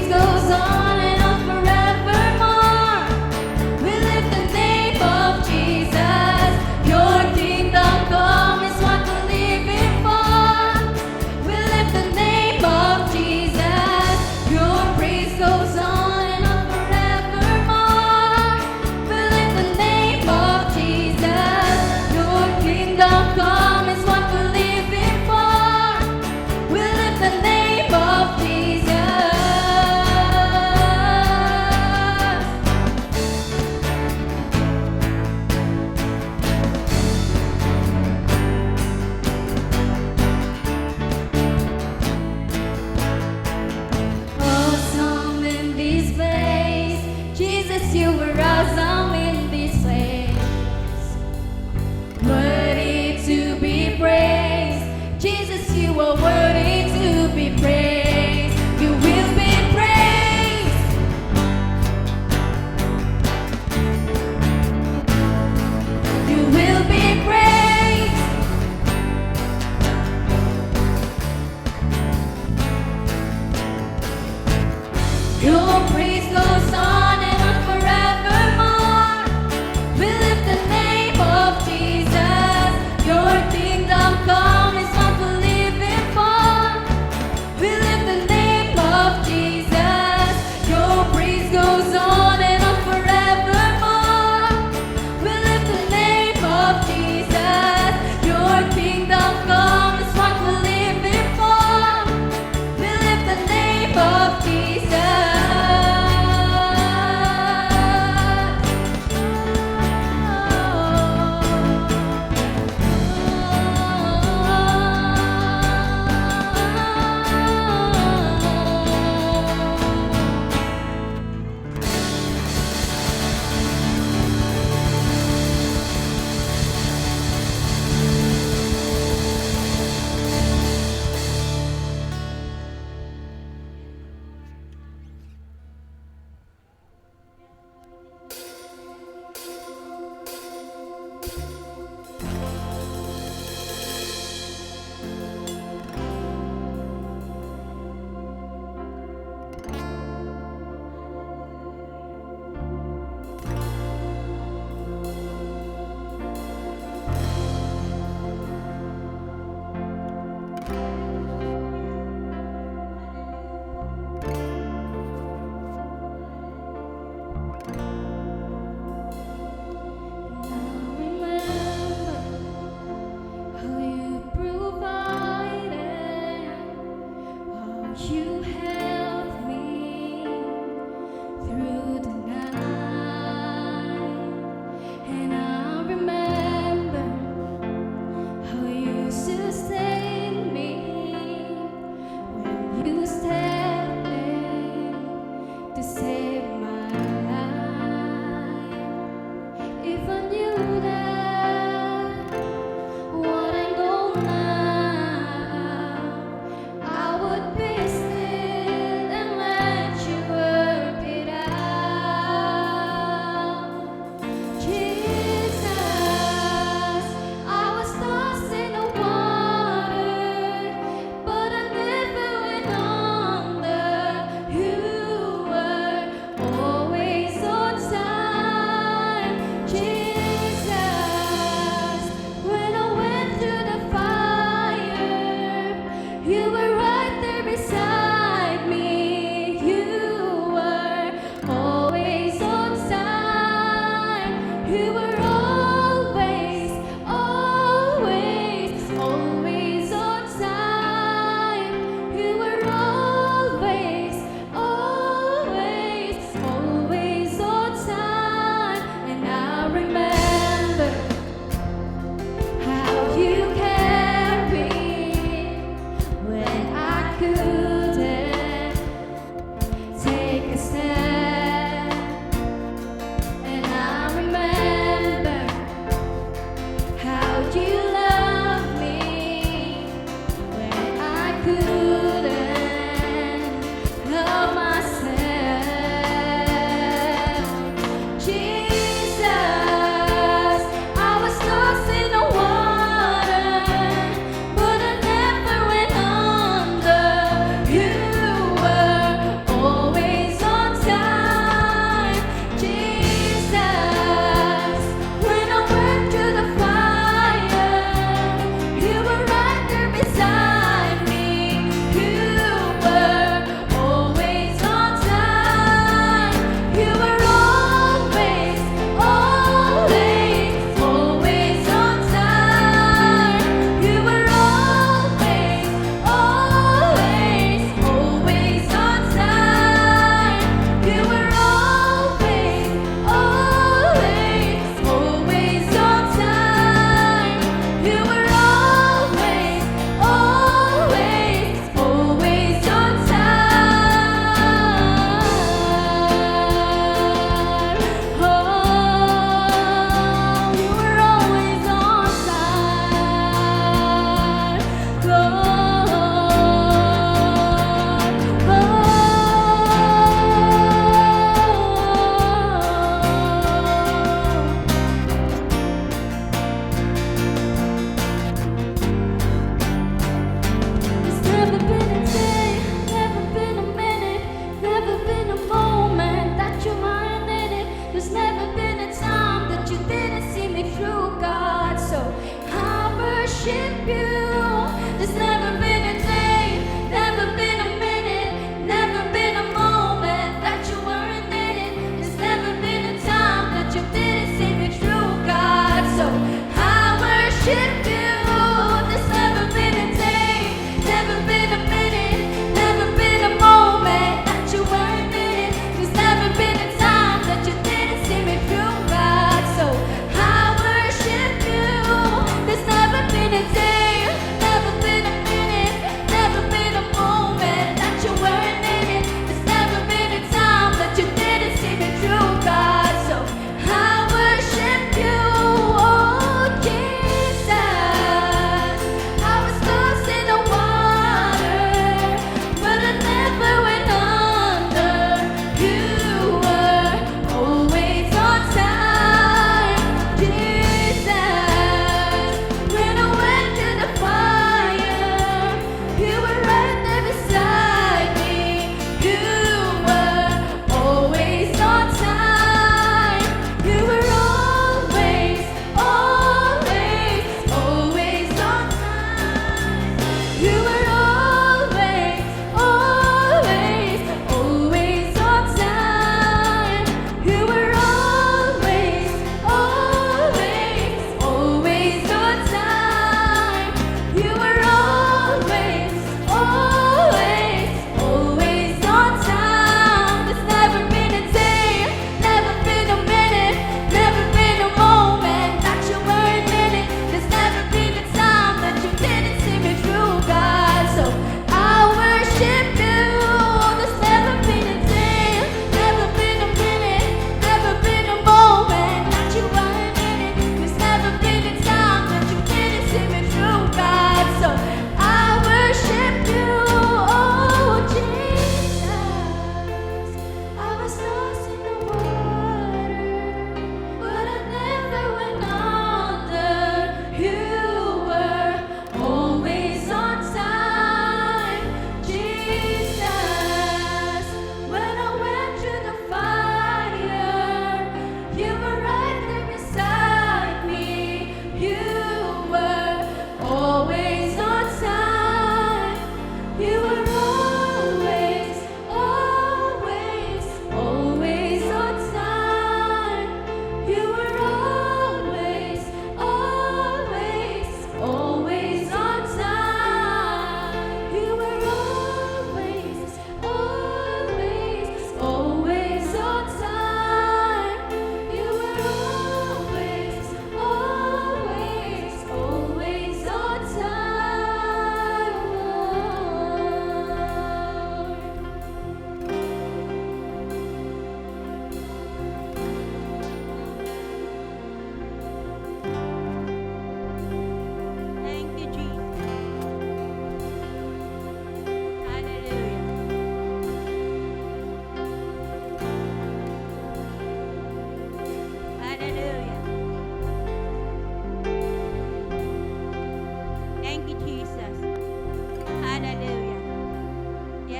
Still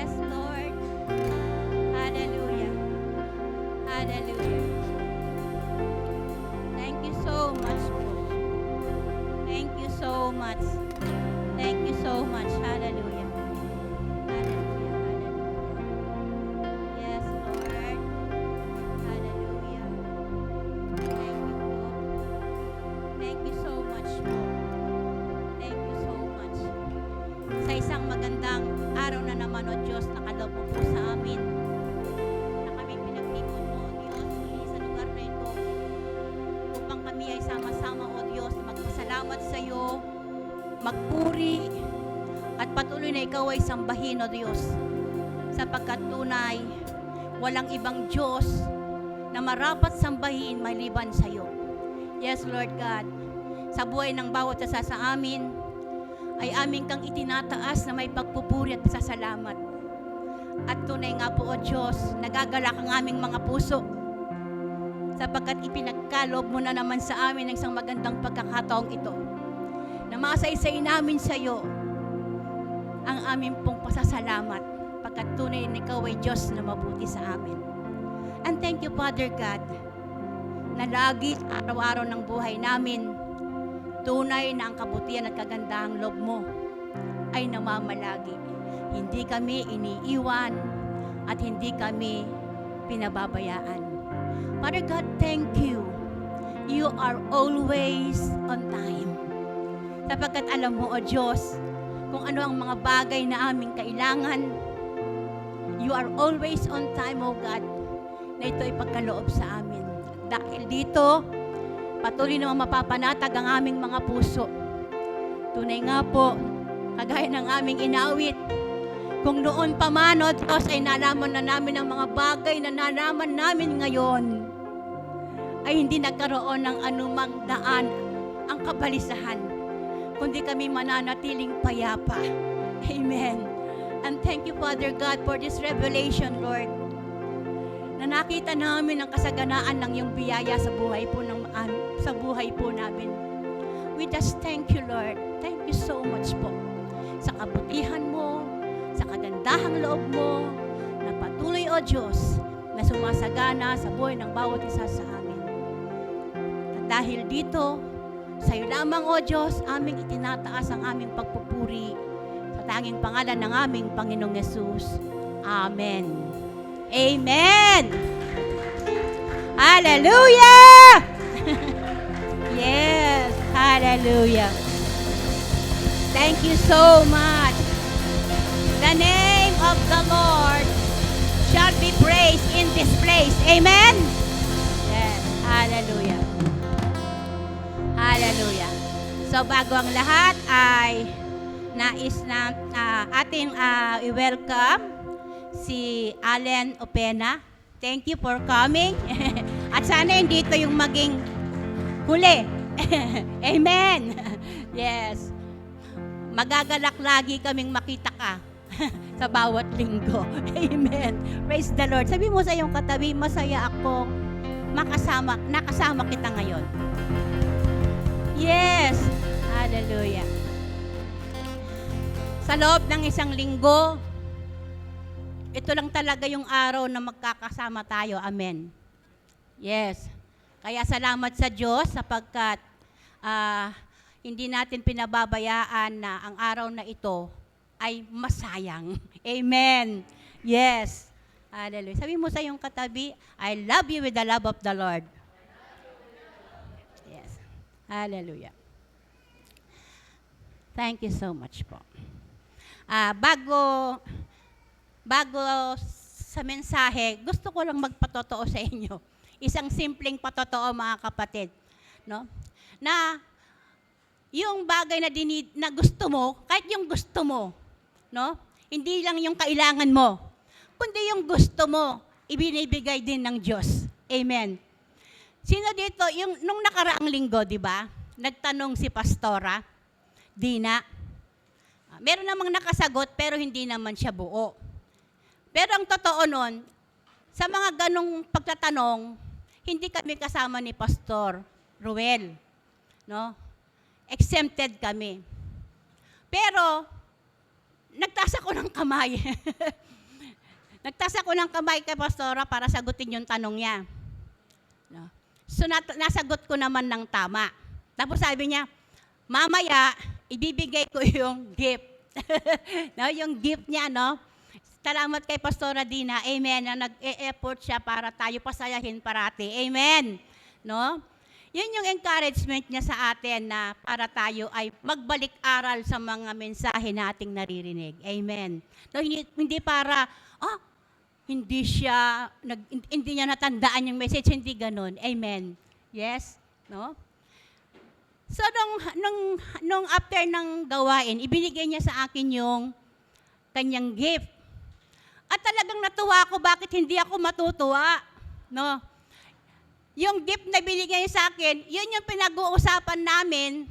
Yes, Lord. Hallelujah. Hallelujah. Thank you so much po. Thank you so much. Thank you so much. Hallelujah. Hallelujah. Hallelujah. Yes, Lord. Hallelujah. Thank you po. Thank you so much po. Thank you so much. Sa isang magandang araw na naman, O Diyos, nakalob mo po sa amin na kami pinagtipon mo, O Diyos, sa lugar na ito upang kami ay sama-sama, O Diyos, magpasalamat sa iyo, magpuri, at patuloy na ikaw ay sambahin, O Diyos, sapagkat tunay, walang ibang Diyos na marapat sambahin maliban sa iyo. Yes, Lord God, sa buhay ng bawat isa sa amin, ay aming kang itinataas na may pagpupuri at pasasalamat. At tunay nga po, O Diyos, nagagalak ang aming mga puso sapagkat ipinagkalob mo na naman sa amin ng isang magandang pagkakataong ito na masaysay namin sa iyo ang aming pong pasasalamat pagkat tunay na ikaw ay Diyos na mabuti sa amin. And thank you, Father God, na lagi araw-araw ng buhay namin tunay na ang kabutihan at kagandahang loob mo ay namamalagi. Hindi kami iniiwan at hindi kami pinababayaan. Father God, thank you. You are always on time. Sapagkat alam mo, O Diyos, kung ano ang mga bagay na aming kailangan, you are always on time, O God, na ito ay pagkaloob sa amin. Dahil dito, patuloy naman mapapanatag ang aming mga puso. Tunay nga po, kagaya ng aming inawit, kung noon pa man, O Diyos, ay nalaman na namin ang mga bagay na nalaman namin ngayon, ay hindi nagkaroon ng anumang daan ang kabalisahan, kundi kami mananatiling payapa. Amen. And thank you, Father God, for this revelation, Lord, na nakita namin ang kasaganaan ng iyong biyaya sa buhay po namin. We just thank you, Lord. Thank you so much po sa kabutihan mo, sa kagandahang loob mo, na patuloy, O Diyos, na sumasagana sa buhay ng bawat isa sa amin. At dahil dito, sa iyo lamang, O Diyos, aming itinataas ang aming pagpupuri sa tanging pangalan ng aming Panginoong Yesus. Amen. Amen! Hallelujah! Yes, hallelujah. Thank you so much. The name of the Lord shall be praised in this place. Amen? Yes, hallelujah. Hallelujah. So bago ang lahat ay nais na ating i-welcome si Allen Opena. Thank you for coming. At sana hindi ito yung maging huli. Amen. Yes. Magagalak lagi kaming makita ka sa bawat linggo. Amen. Praise the Lord. Sabi mo sa iyong katabi, masaya ako nakasama kita ngayon. Yes. Hallelujah. Sa loob ng isang linggo, ito lang talaga yung araw na magkakasama tayo. Amen. Yes. Kaya salamat sa Diyos sapagkat hindi natin pinababayaan na ang araw na ito ay masayang. Amen. Yes. Hallelujah. Sabi mo sa iyong katabi, I love you with the love of the Lord. Yes. Hallelujah. Thank you so much po. Bago sa mensahe, gusto ko lang magpatotoo sa inyo. Isang simpleng patotoo, mga kapatid, no? Na yung bagay na gusto mo, kahit yung gusto mo, no? Hindi lang yung kailangan mo, kundi yung gusto mo, ibinibigay din ng Diyos. Amen. Sino dito, nung nakaraang linggo, di ba? Nagtanong si Pastora Dina. Meron namang nakasagot, pero hindi naman siya buo. Pero ang totoo nun, sa mga ganong pagtatanong, hindi kami kasama ni Pastor Ruel. No? Exempted kami. Pero, nagtaas ako ng kamay. nagtas ako ng kamay kay Pastora para sagutin yung tanong niya. No? So, nasagot ko naman ng tama. Tapos sabi niya, mamaya, ibibigay ko yung gift. No, yung gift niya, no? Salamat kay Pastora Dina. Amen. Na nag-e-effort siya para tayo pasayahin parati. Amen. No? Yun yung encouragement niya sa atin na para tayo ay magbalik-aral sa mga mensahe nating naririnig. Amen. No, hindi para, hindi niya natandaan yung message, hindi ganun. Amen. Yes? No? So, nung after ng gawain, ibinigay niya sa akin yung kanyang gift. At talagang natuwa ako, bakit hindi ako matutuwa? No? Yung gift na binigay niya sa akin, yun yung pinag-uusapan namin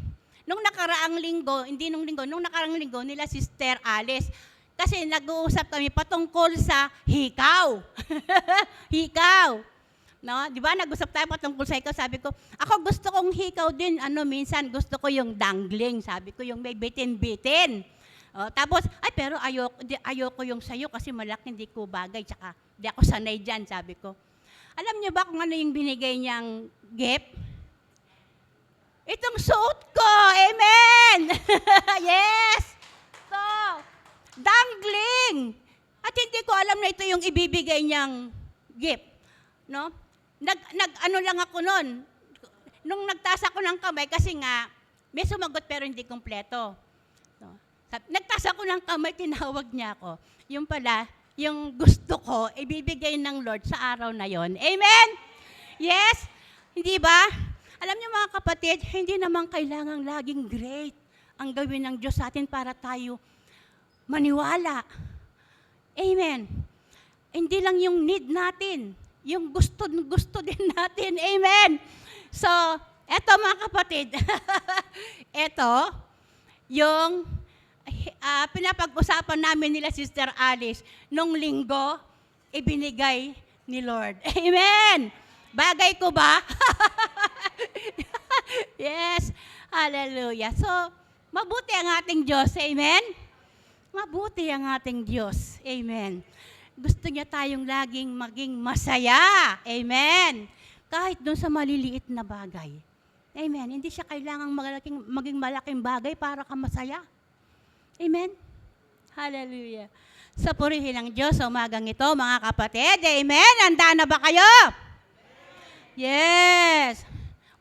nung nakaraang linggo, nung nakaraang linggo nila Sister Alice. Kasi nag-uusap kami patungkol sa hikaw. Hikaw. No? Di ba, nag-usap tayo patungkol sa hikaw. Sabi ko, ako gusto kong hikaw din. Minsan gusto ko yung dangling. Sabi ko, yung may bitin-bitin. Tapos, pero ayoko yung sayo kasi malaki, hindi ko bagay. Tsaka, di ako sanay dyan, sabi ko. Alam niyo ba kung ano yung binigay niyang gift? Itong suot ko. Amen! Yes! So, dangling. At hindi ko alam na ito yung ibibigay niyang gift. No? Ano lang ako nun. Nung nagtaas ako ng kamay, kasi nga, may sumagot pero hindi kompleto. No? Nagtaas ako ng kamay, tinawag niya ako. Yung pala, yung gusto ko, ibibigay ng Lord sa araw na yon. Amen? Yes? Hindi ba? Alam niyo mga kapatid, hindi naman kailangang laging great ang gawin ng Diyos sa atin para tayo maniwala. Amen. Hindi lang yung need natin, yung gusto din natin. Amen. So, eto mga kapatid, eto, yung pinapag-usapan namin nila Sister Alice nung linggo, ibinigay ni Lord. Amen! Bagay ko ba? Yes! Hallelujah! So, mabuti ang ating Diyos. Amen? Mabuti ang ating Diyos. Amen. Gusto niya tayong laging maging masaya. Amen. Kahit doon sa maliliit na bagay. Amen. Hindi siya kailangang maging malaking bagay para ka masaya. Amen? Hallelujah. Sa purihin ng Diyos sa umagang ito, mga kapatid. Amen? Handa na ba kayo? Yes.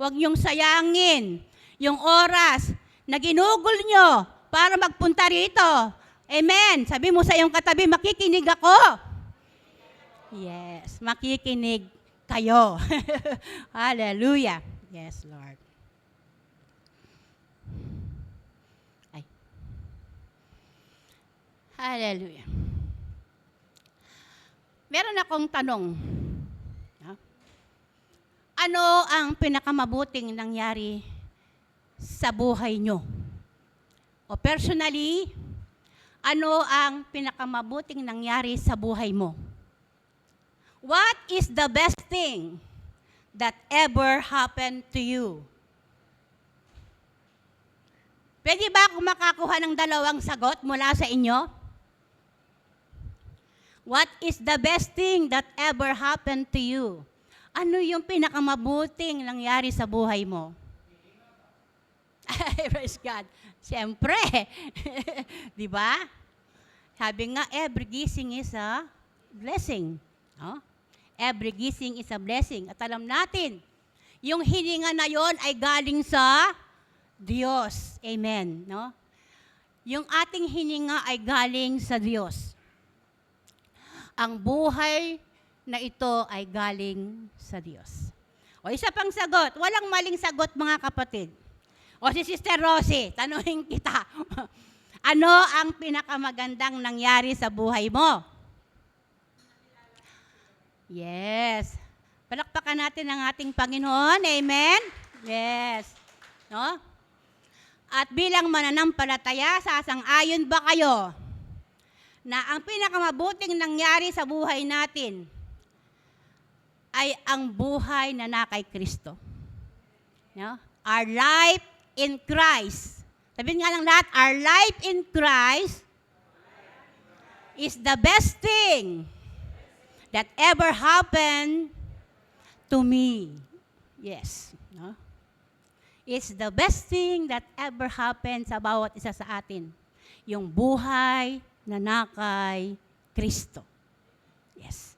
Huwag niyong sayangin yung oras na ginugol niyo para magpunta rito. Amen. Sabi mo sa iyong katabi, makikinig ako. Yes. Makikinig kayo. Hallelujah. Yes, Lord. Hallelujah. Meron akong tanong. Ano ang pinakamabuting nangyari sa buhay nyo? O personally, ano ang pinakamabuting nangyari sa buhay mo? What is the best thing that ever happened to you? Pwede ba akong makakuha ng dalawang sagot mula sa inyo? What is the best thing that ever happened to you? Ano yung pinakamabuting nangyari sa buhay mo? Praise God. Siyempre. Di ba? Sabi nga, every gising is a blessing. No? Every gising is a blessing. At alam natin, yung hininga na yon ay galing sa Diyos. Amen. No? Yung ating hininga ay galing sa Diyos. Ang buhay na ito ay galing sa Diyos. O isa pang sagot, walang maling sagot mga kapatid. O si Sister Rosie, tanungin kita, ano ang pinakamagandang nangyari sa buhay mo? Yes. Palakpakan natin ang ating Panginoon. Amen? Yes. No? At bilang mananampalataya, sasang-ayon ba kayo na ang pinakamabuting nangyari sa buhay natin ay ang buhay na kay Kristo? No? Our life in Christ. Sabihin nga lang lahat, our life in Christ is the best thing that ever happened to me. Yes. No? It's the best thing that ever happened sa bawat isa sa atin. Yung buhay na kay Kristo. Yes.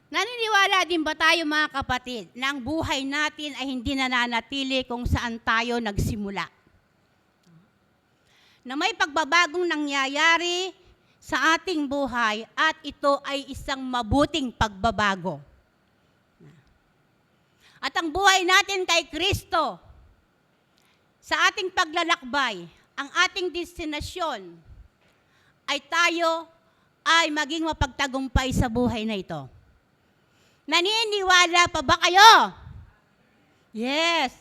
Naniniwala din ba tayo mga kapatid na ang buhay natin ay hindi nananatili kung saan tayo nagsimula? Na may pagbabagong nangyayari sa ating buhay at ito ay isang mabuting pagbabago. At ang buhay natin kay Kristo, sa ating paglalakbay, ang ating destinasyon ay tayo ay maging mapagtagumpay sa buhay na ito. Naniniwala pa ba kayo? Yes.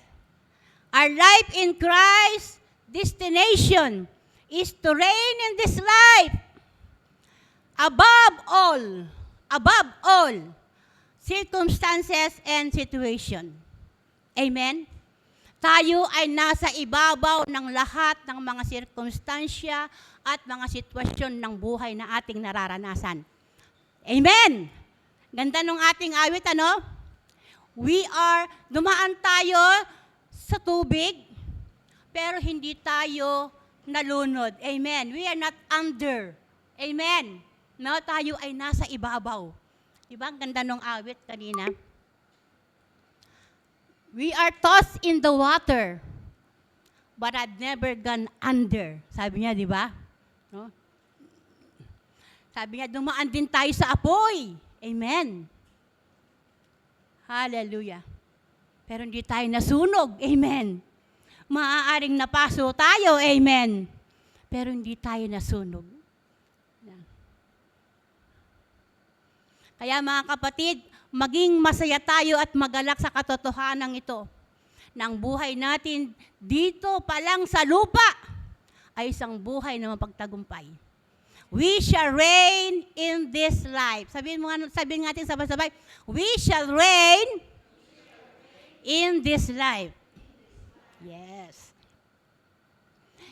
Our life in Christ destination is to reign in this life above all circumstances and situation. Amen? Tayo ay nasa ibabaw ng lahat ng mga sirkumstansya at mga sitwasyon ng buhay na ating nararanasan. Amen! Ganda nung ating awit, ano? Dumaan tayo sa tubig, pero hindi tayo nalunod. Amen. We are not under. Amen. No, tayo ay nasa ibabaw. Diba? Ang ganda nung awit kanina. We are tossed in the water, but I've never gone under. Sabi niya, di ba? No? Sabi niya, dumaan din tayo sa apoy. Amen. Hallelujah. Pero hindi tayo nasunog. Amen. Maaaring napaso tayo. Amen. Pero hindi tayo nasunog. Kaya mga kapatid, maging masaya tayo at magalak sa katotohanan ito. Na ang buhay natin dito pa lang sa lupa ay isang buhay na mapagtagumpay. We shall reign in this life. Sabihin natin sabay-sabay, we shall reign in this life. Yes.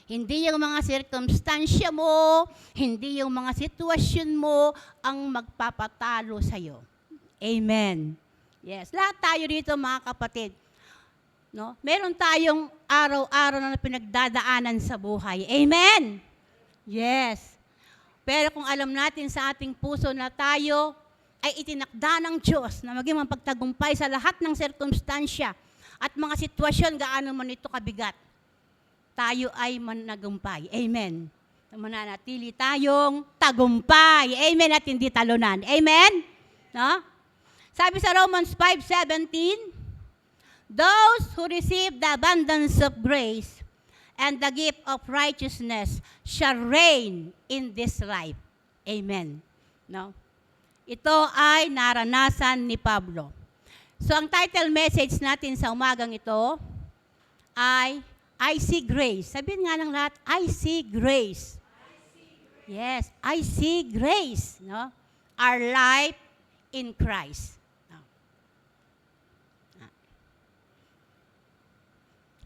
Hindi yung mga sirkumstansya mo, hindi yung mga sitwasyon mo ang magpapatalo sa'yo. Amen. Yes. Lahat tayo dito mga kapatid. No? Meron tayong araw-araw na pinagdadaanan sa buhay. Amen. Yes. Pero kung alam natin sa ating puso na tayo ay itinakda ng Diyos na maging mapagtagumpay sa lahat ng sirkumstansya at mga sitwasyon gaano man ito kabigat, tayo ay managumpay. Amen. Mananatili tayong tagumpay. Amen. At hindi talunan. Amen. No? Sabi sa Romans 5:17, those who receive the abundance of grace and the gift of righteousness shall reign in this life. Amen. No? Ito ay naranasan ni Pablo. So ang title message natin sa umagang ito ay I see grace. Sabihin nga ng lahat, I see grace. Yes, I see grace. No? Our life in Christ. No?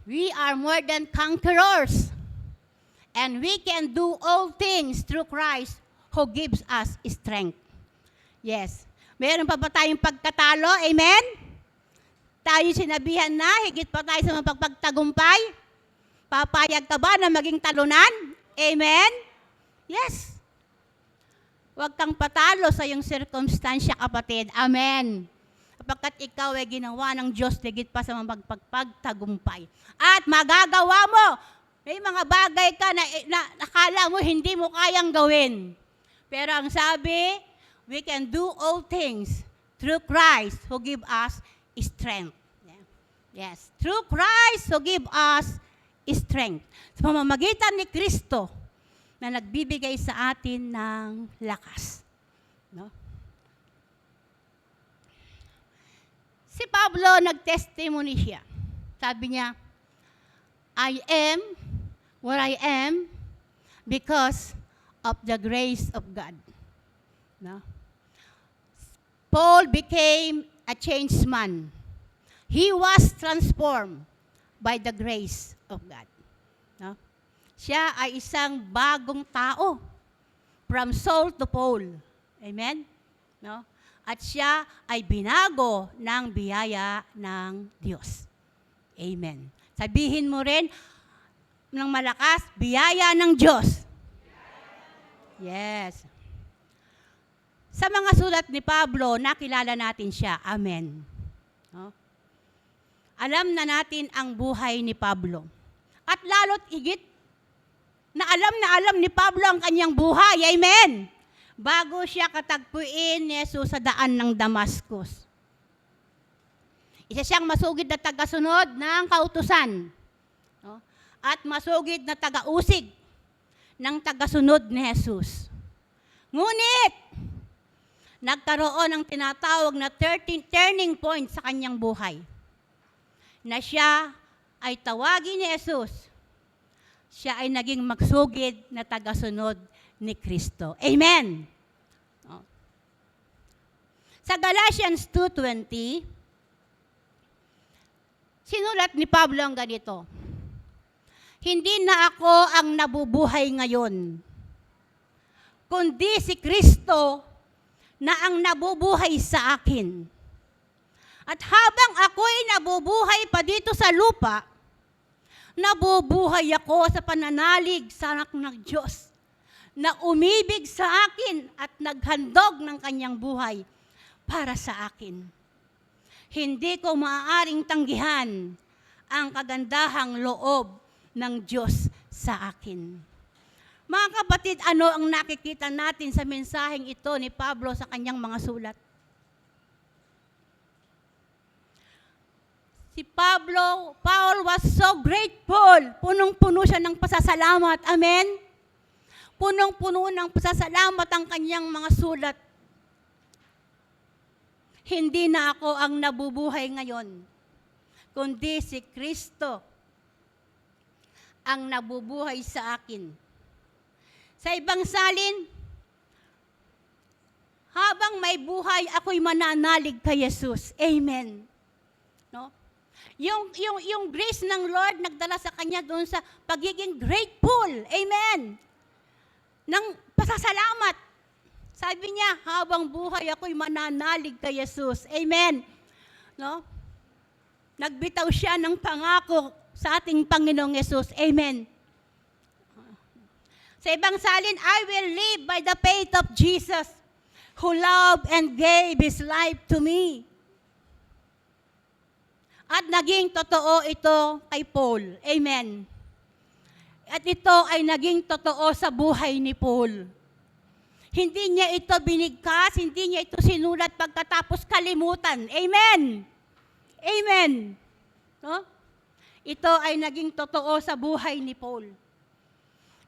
We are more than conquerors. And we can do all things through Christ who gives us strength. Yes. Meron pa ba tayong pagkatalo? Amen? Tayo sinabihan na, higit pa tayo sa mapagpagtagumpay? Papayag ka ba na maging talunan? Amen? Yes. Huwag kang patalo sa iyong sirkumstansya, kapatid. Amen. Kapagkat ikaw ay ginawa ng Diyos, higit pa sa mapagpagtagumpay. At magagawa mo. May mga bagay ka na nakala mo hindi mo kayang gawin. Pero ang sabi, we can do all things through Christ who give us strength. Yes, through Christ who give us strength. Sa pamamagitan ni Kristo na nagbibigay sa atin ng lakas. No? Si Pablo nag-testimony siya. Sabi niya, I am what I am because of the grace of God. No? Paul became a changed man. He was transformed by the grace of God. No? Siya ay isang bagong tao from Saul to Paul. Amen? No? At siya ay binago ng biyaya ng Diyos. Amen. Sabihin mo rin ng malakas, biyaya ng Diyos. Yes. Sa mga sulat ni Pablo, nakilala natin siya. Amen. No? Alam na natin ang buhay ni Pablo. At lalo't higit na alam ni Pablo ang kanyang buhay. Amen. Bago siya katagpuin ni Jesus sa daan ng Damascus. Isa siyang masugid na tagasunod ng kautusan. No? At masugid na tagausig ng tagasunod ni Jesus. Ngunit, nagkaroon ng tinatawag na turning point sa kanyang buhay. Na siya ay tawagin ni Jesus. Siya ay naging magsugid na tagasunod ni Kristo. Amen! Sa Galatians 2:20, sinulat ni Pablo ang ganito, hindi na ako ang nabubuhay ngayon, kundi si Kristo na ang nabubuhay sa akin. At habang ako'y nabubuhay pa dito sa lupa, nabubuhay ako sa pananalig sa anak ng Diyos na umibig sa akin at naghandog ng kanyang buhay para sa akin. Hindi ko maaaring tanggihan ang kagandahang loob ng Diyos sa akin. Mga kapatid, ano ang nakikita natin sa mensaheng ito ni Pablo sa kanyang mga sulat? Si Paul was so grateful. Punong-puno siya ng pasasalamat. Amen? Punong-puno ng pasasalamat ang kanyang mga sulat. Hindi na ako ang nabubuhay ngayon, kundi si Kristo ang nabubuhay sa akin. Sa ibang salin, habang may buhay, ako'y mananalig kay Jesus. Amen. No? Yung grace ng Lord nagdala sa kanya doon sa pagiging grateful. Amen. Ng pasasalamat. Sabi niya, habang buhay ako'y mananalig kay Jesus. Amen. No? Nagbitaw siya ng pangako sa ating Panginoong Jesus. Amen. Sa ibang salin, I will live by the faith of Jesus, who loved and gave His life to me. At naging totoo ito kay Paul. Amen. At ito ay naging totoo sa buhay ni Paul. Hindi niya ito binigkas, hindi niya ito sinulat pagkatapos kalimutan. Amen. Amen. No? Ito ay naging totoo sa buhay ni Paul.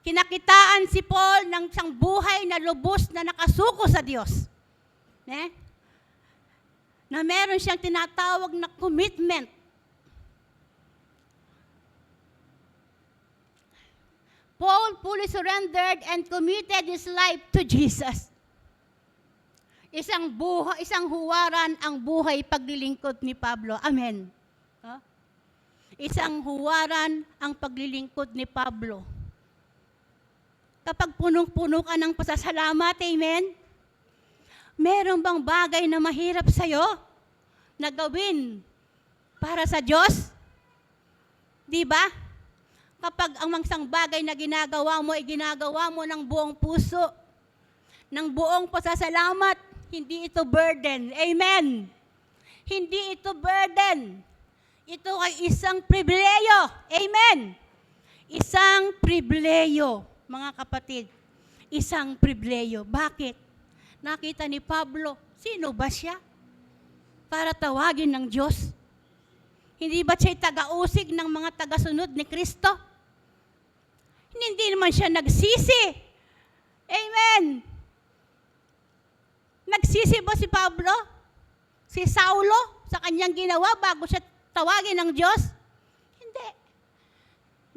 Kinakitaan si Paul ng isang buhay na lubos na nakasuko sa Diyos. Na meron siyang tinatawag na commitment. Paul fully surrendered and committed his life to Jesus. Isang huwaran ang buhay paglilingkod ni Pablo. Amen. Isang huwaran ang paglilingkod ni Pablo. Kapag punong-puno ka ng pasasalamat, amen? Meron bang bagay na mahirap sa'yo na gawin para sa Diyos? Di ba? Kapag ang isang bagay na ginagawa mo, ay ginagawa mo ng buong puso, ng buong pasasalamat, hindi ito burden. Amen? Hindi ito burden. Ito ay isang pribileyo. Amen? Isang pribileyo, mga kapatid. Isang pribileyo. Bakit? Nakita ni Pablo, sino ba siya? Para tawagin ng Diyos. Hindi ba siya taga-usig ng mga tagasunod ni Kristo? Hindi naman siya nagsisi. Amen. Nagsisi ba si Pablo? Si Saulo sa kanyang ginawa bago siya tawagin ng Diyos? Hindi.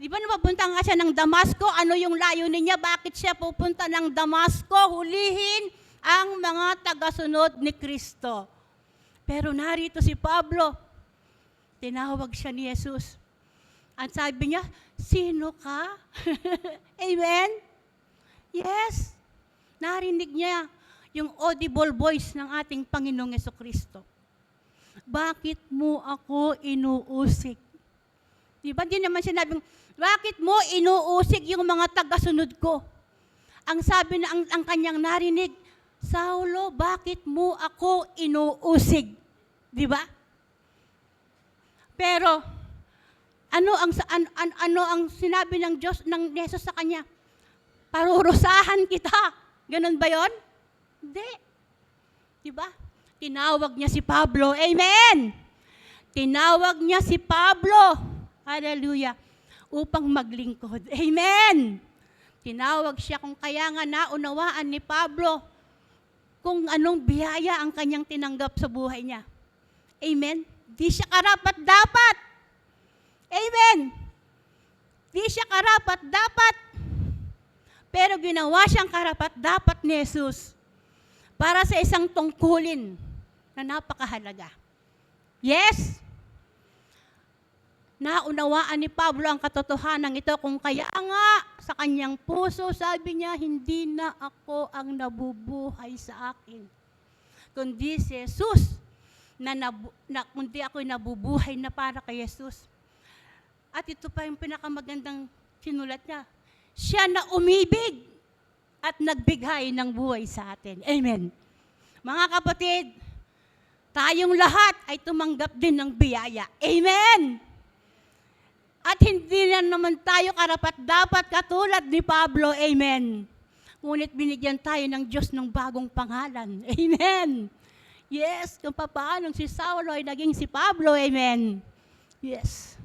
Di ba napapunta nga siya ng Damasco? Ano yung layunin niya? Bakit siya pupunta ng Damasco? Hulihin ang mga tagasunod ni Kristo. Pero narito si Pablo. Tinawag siya ni Jesus. At sabi niya, sino ka? Amen? Yes. narinig niya yung audible voice ng ating Panginoong Jesucristo. Bakit mo ako inuusig? Di ba? Di naman sinabing, bakit mo inuusig yung mga tagasunod ko? Ang sabi na ang kanyang narinig, Saulo, bakit mo ako inuusig? Di ba? Pero ano ang sinabi ng Diyos ng Jesus sa kanya? Parurusahan kita. Ganun ba 'yon? Hindi. Di ba? Tinawag niya si Pablo. Amen! Tinawag niya si Pablo. Hallelujah. Upang maglingkod. Amen! Tinawag siya kung kaya nga naunawaan ni Pablo kung anong biyaya ang kanyang tinanggap sa buhay niya. Amen? Di siya karapat-dapat. Amen! Di siya karapat-dapat. Pero ginawa siyang karapat-dapat ni Jesus para sa isang tungkulin na napakahalaga. Yes! Naunawaan ni Pablo ang katotohanan ito kung kaya nga sa kanyang puso, sabi niya, hindi na ako ang nabubuhay sa akin, kundi si Jesus, kundi ako'y nabubuhay na para kay Jesus. At ito pa yung pinakamagandang sinulat niya. Siya na umibig at nagbigay ng buhay sa atin. Amen. Mga kapatid, tayong lahat ay tumanggap din ng biyaya. Amen. At hindi na naman tayo karapat-dapat katulad ni Pablo. Amen. Ngunit binigyan tayo ng Diyos ng bagong pangalan. Amen. Yes, kung paano si Saulo ay naging si Pablo. Amen. Yes.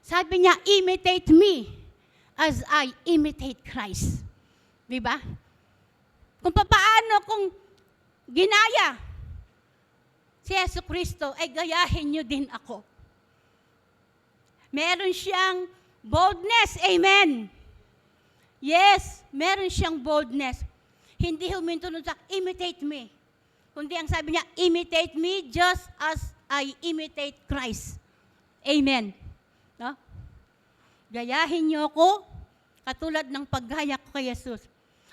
Sabi niya, imitate me as I imitate Christ. Diba? Kung paano kung ginaya si Jesucristo, ay gayahin niyo din ako. Meron siyang boldness. Amen. Yes, meron siyang boldness. Hindi huminto nun sa imitate me. Kundi ang sabi niya, imitate me just as I imitate Christ. Amen. No? Gayahin niyo ako katulad ng paggaya ko kay Jesus.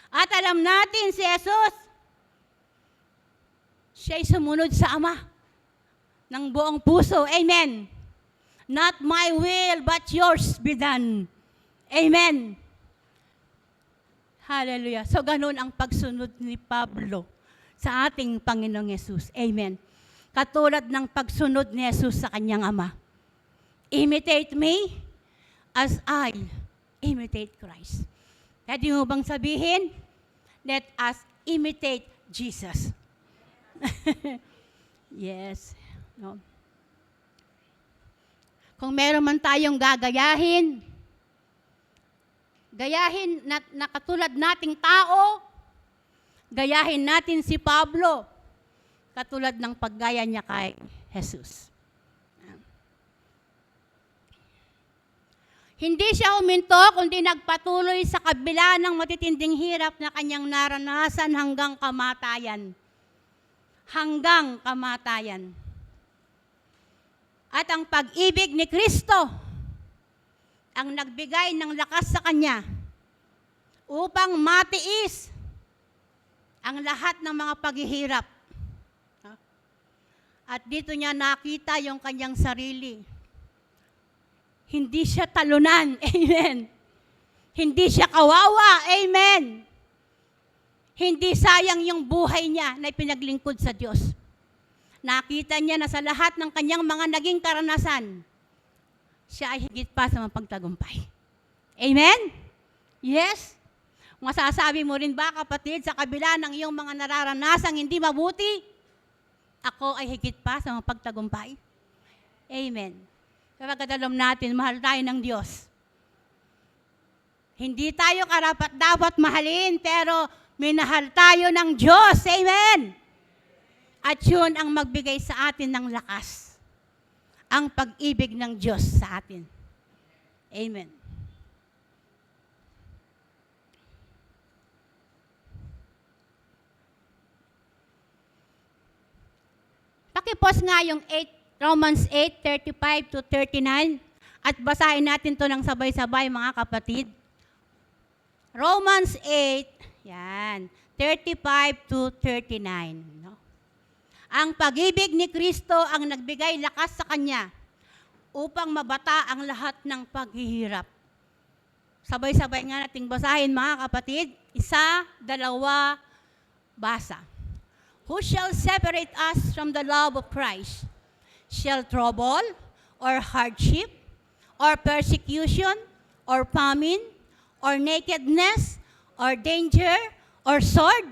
At alam natin si Jesus, siya'y sumunod sa Ama ng buong puso. Amen. Not my will, but yours be done. Amen. Hallelujah. So, ganun ang pagsunod ni Pablo sa ating Panginoong Jesus. Amen. Katulad ng pagsunod ni Jesus sa kanyang Ama. Imitate me as I imitate Christ. Pwede mo bang sabihin? Let us imitate Jesus. Yes. No? Kung meron man tayong gagayahin, gayahin na katulad nating tao, gayahin natin si Pablo, katulad ng paggaya niya kay Jesus. Hindi siya huminto, kundi nagpatuloy sa kabila ng matitinding hirap na kanyang naranasan hanggang kamatayan. Hanggang kamatayan. At ang pag-ibig ni Kristo ang nagbigay ng lakas sa kanya upang matiis ang lahat ng mga paghihirap. At dito niya nakita yung kanyang sarili. Hindi siya talunan. Amen. Hindi siya kawawa. Amen. Hindi sayang yung buhay niya na ipinaglingkod sa Diyos. Nakita niya na sa lahat ng kanyang mga naging karanasan, siya ay higit pa sa mapagtagumpay. Amen? Yes? Masasabi mo rin ba, kapatid, sa kabila ng iyong mga nararanasang hindi mabuti, ako ay higit pa sa mapagtagumpay? Amen. Kapag alam natin, mahal tayo ng Diyos. Hindi tayo karapat-dapat mahalin, pero minahal tayo ng Diyos. Amen! At yun ang magbigay sa atin ng lakas. Ang pag-ibig ng Diyos sa atin. Amen. Pakipos nga yung Romans 8:35 to 39. At basahin natin to ng sabay-sabay mga kapatid. Romans 8, yan, 35 to 39. No? Ang pag-ibig ni Kristo ang nagbigay lakas sa Kanya upang mabata ang lahat ng paghihirap. Sabay-sabay nga nating basahin mga kapatid. 1, 2, basa. Who shall separate us from the love of Christ? Shall trouble, or hardship, or persecution, or famine, or nakedness, or danger, or sword?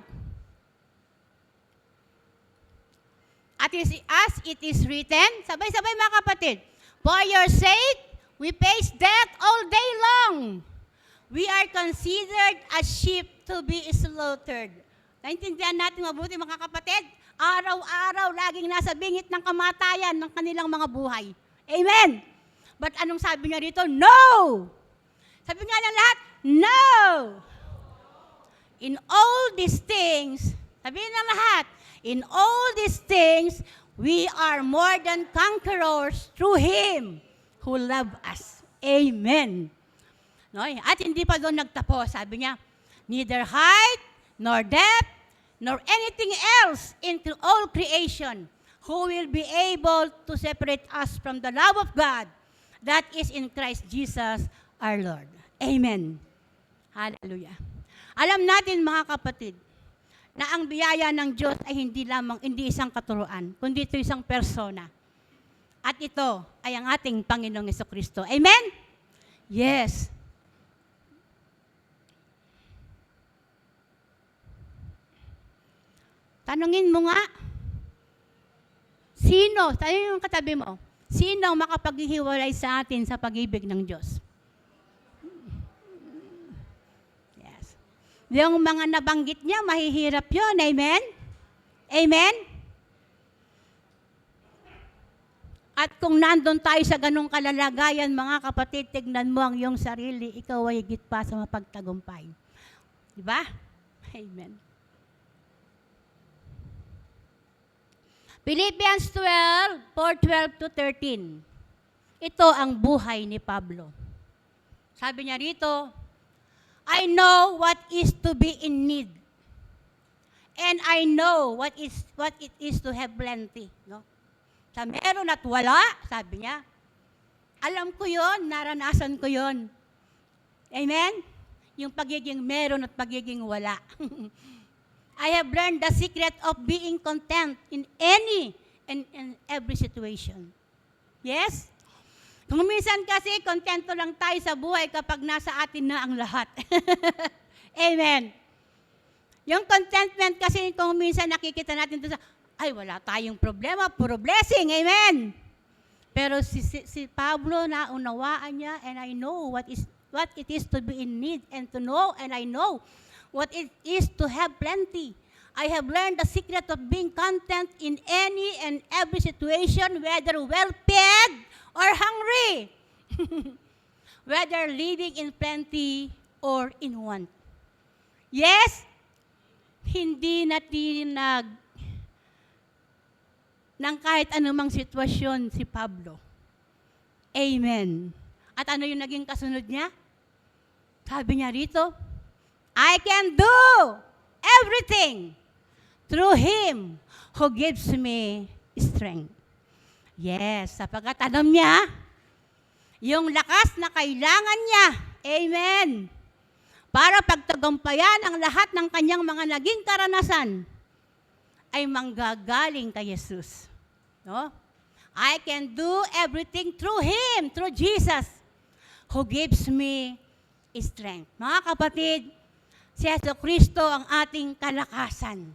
As it is written, sabay-sabay mga kapatid, for your sake, we face death all day long. We are considered as sheep to be slaughtered. Naintindihan natin mabuti mga kapatid? Araw-araw, laging nasa bingit ng kamatayan ng kanilang mga buhay. Amen! But anong sabi niya rito? No! Sabi nga ng lahat, no! In all these things, sabihin ng lahat, in all these things, we are more than conquerors through Him who loved us. Amen! No? At hindi pa doon nagtapos. Sabi niya, neither height, nor depth, nor anything else into all creation who will be able to separate us from the love of God that is in Christ Jesus our Lord. Amen. Hallelujah. Alam natin mga kapatid, na ang biyaya ng Diyos ay hindi isang katuruan, kundi ito isang persona. At ito ay ang ating Panginoong Jesucristo. Amen? Yes. Tanungin mo nga, tanungin yung katabi mo, sino ang makapaghihiwalay sa atin sa pag-ibig ng Diyos? Yes. Yung mga nabanggit niya, mahihirap yun. Amen? Amen? At kung nandun tayo sa ganung kalalagayan, mga kapatid, tignan mo ang iyong sarili, ikaw ay higit pa sa mapagtagumpay. Diba? Amen. Philippians 12, 4:12 to 13. Ito ang buhay ni Pablo. Sabi niya rito, I know what is to be in need. And I know what it is to have plenty. No? Sa meron at wala, sabi niya, alam ko yon, naranasan ko yon. Amen? Yung pagiging meron at pagiging wala. I have learned the secret of being content in any and in every situation. Yes? Kung minsan kasi, kontento lang tayo sa buhay kapag nasa atin na ang lahat. Amen. Yung contentment kasi, kung minsan nakikita natin doon sa, ay, wala tayong problema, puro blessing. Amen. Pero si Pablo, naunawaan niya, and I know what it is to be in need, and to know, and I know what it is to have plenty. I have learned the secret of being content in any and every situation, whether well-fed or hungry, whether living in plenty or in want. Yes, hindi natinag ng kahit anumang sitwasyon si Pablo. Amen. At ano yung naging kasunod niya? Sabi niya rito, I can do everything through Him who gives me strength. Yes, sapagkat alam niya, yung lakas na kailangan niya, amen, para pagtagumpayan ang lahat ng kanyang mga naging karanasan, ay manggagaling kay Jesus. No? I can do everything through Him, through Jesus, who gives me strength. Mga kapatid, si Jesucristo ang ating kalakasan.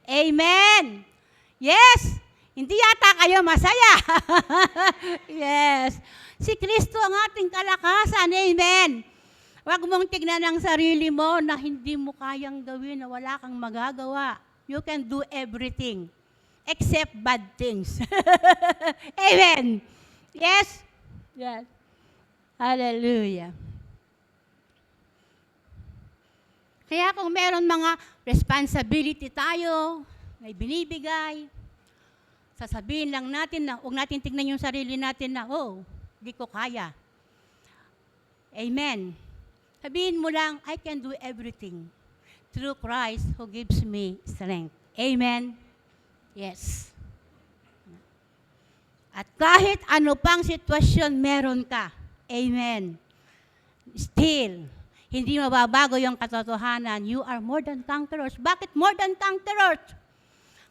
Amen! Yes! Hindi yata kayo masaya. Yes. Si Kristo ang ating kalakasan. Amen. Huwag mong tignan ang sarili mo na hindi mo kayang gawin, na wala kang magagawa. You can do everything except bad things. Amen. Yes? Yes. Hallelujah. Kaya kung meron mga responsibility tayo, may binibigay, sasabihin lang natin na, huwag natin tignan yung sarili natin na, oh, di ko kaya. Amen. Sabihin mo lang, I can do everything through Christ who gives me strength. Amen. Yes. At kahit ano pang sitwasyon meron ka, amen, still, hindi mababago yung katotohanan, you are more than conquerors. Bakit more than conquerors?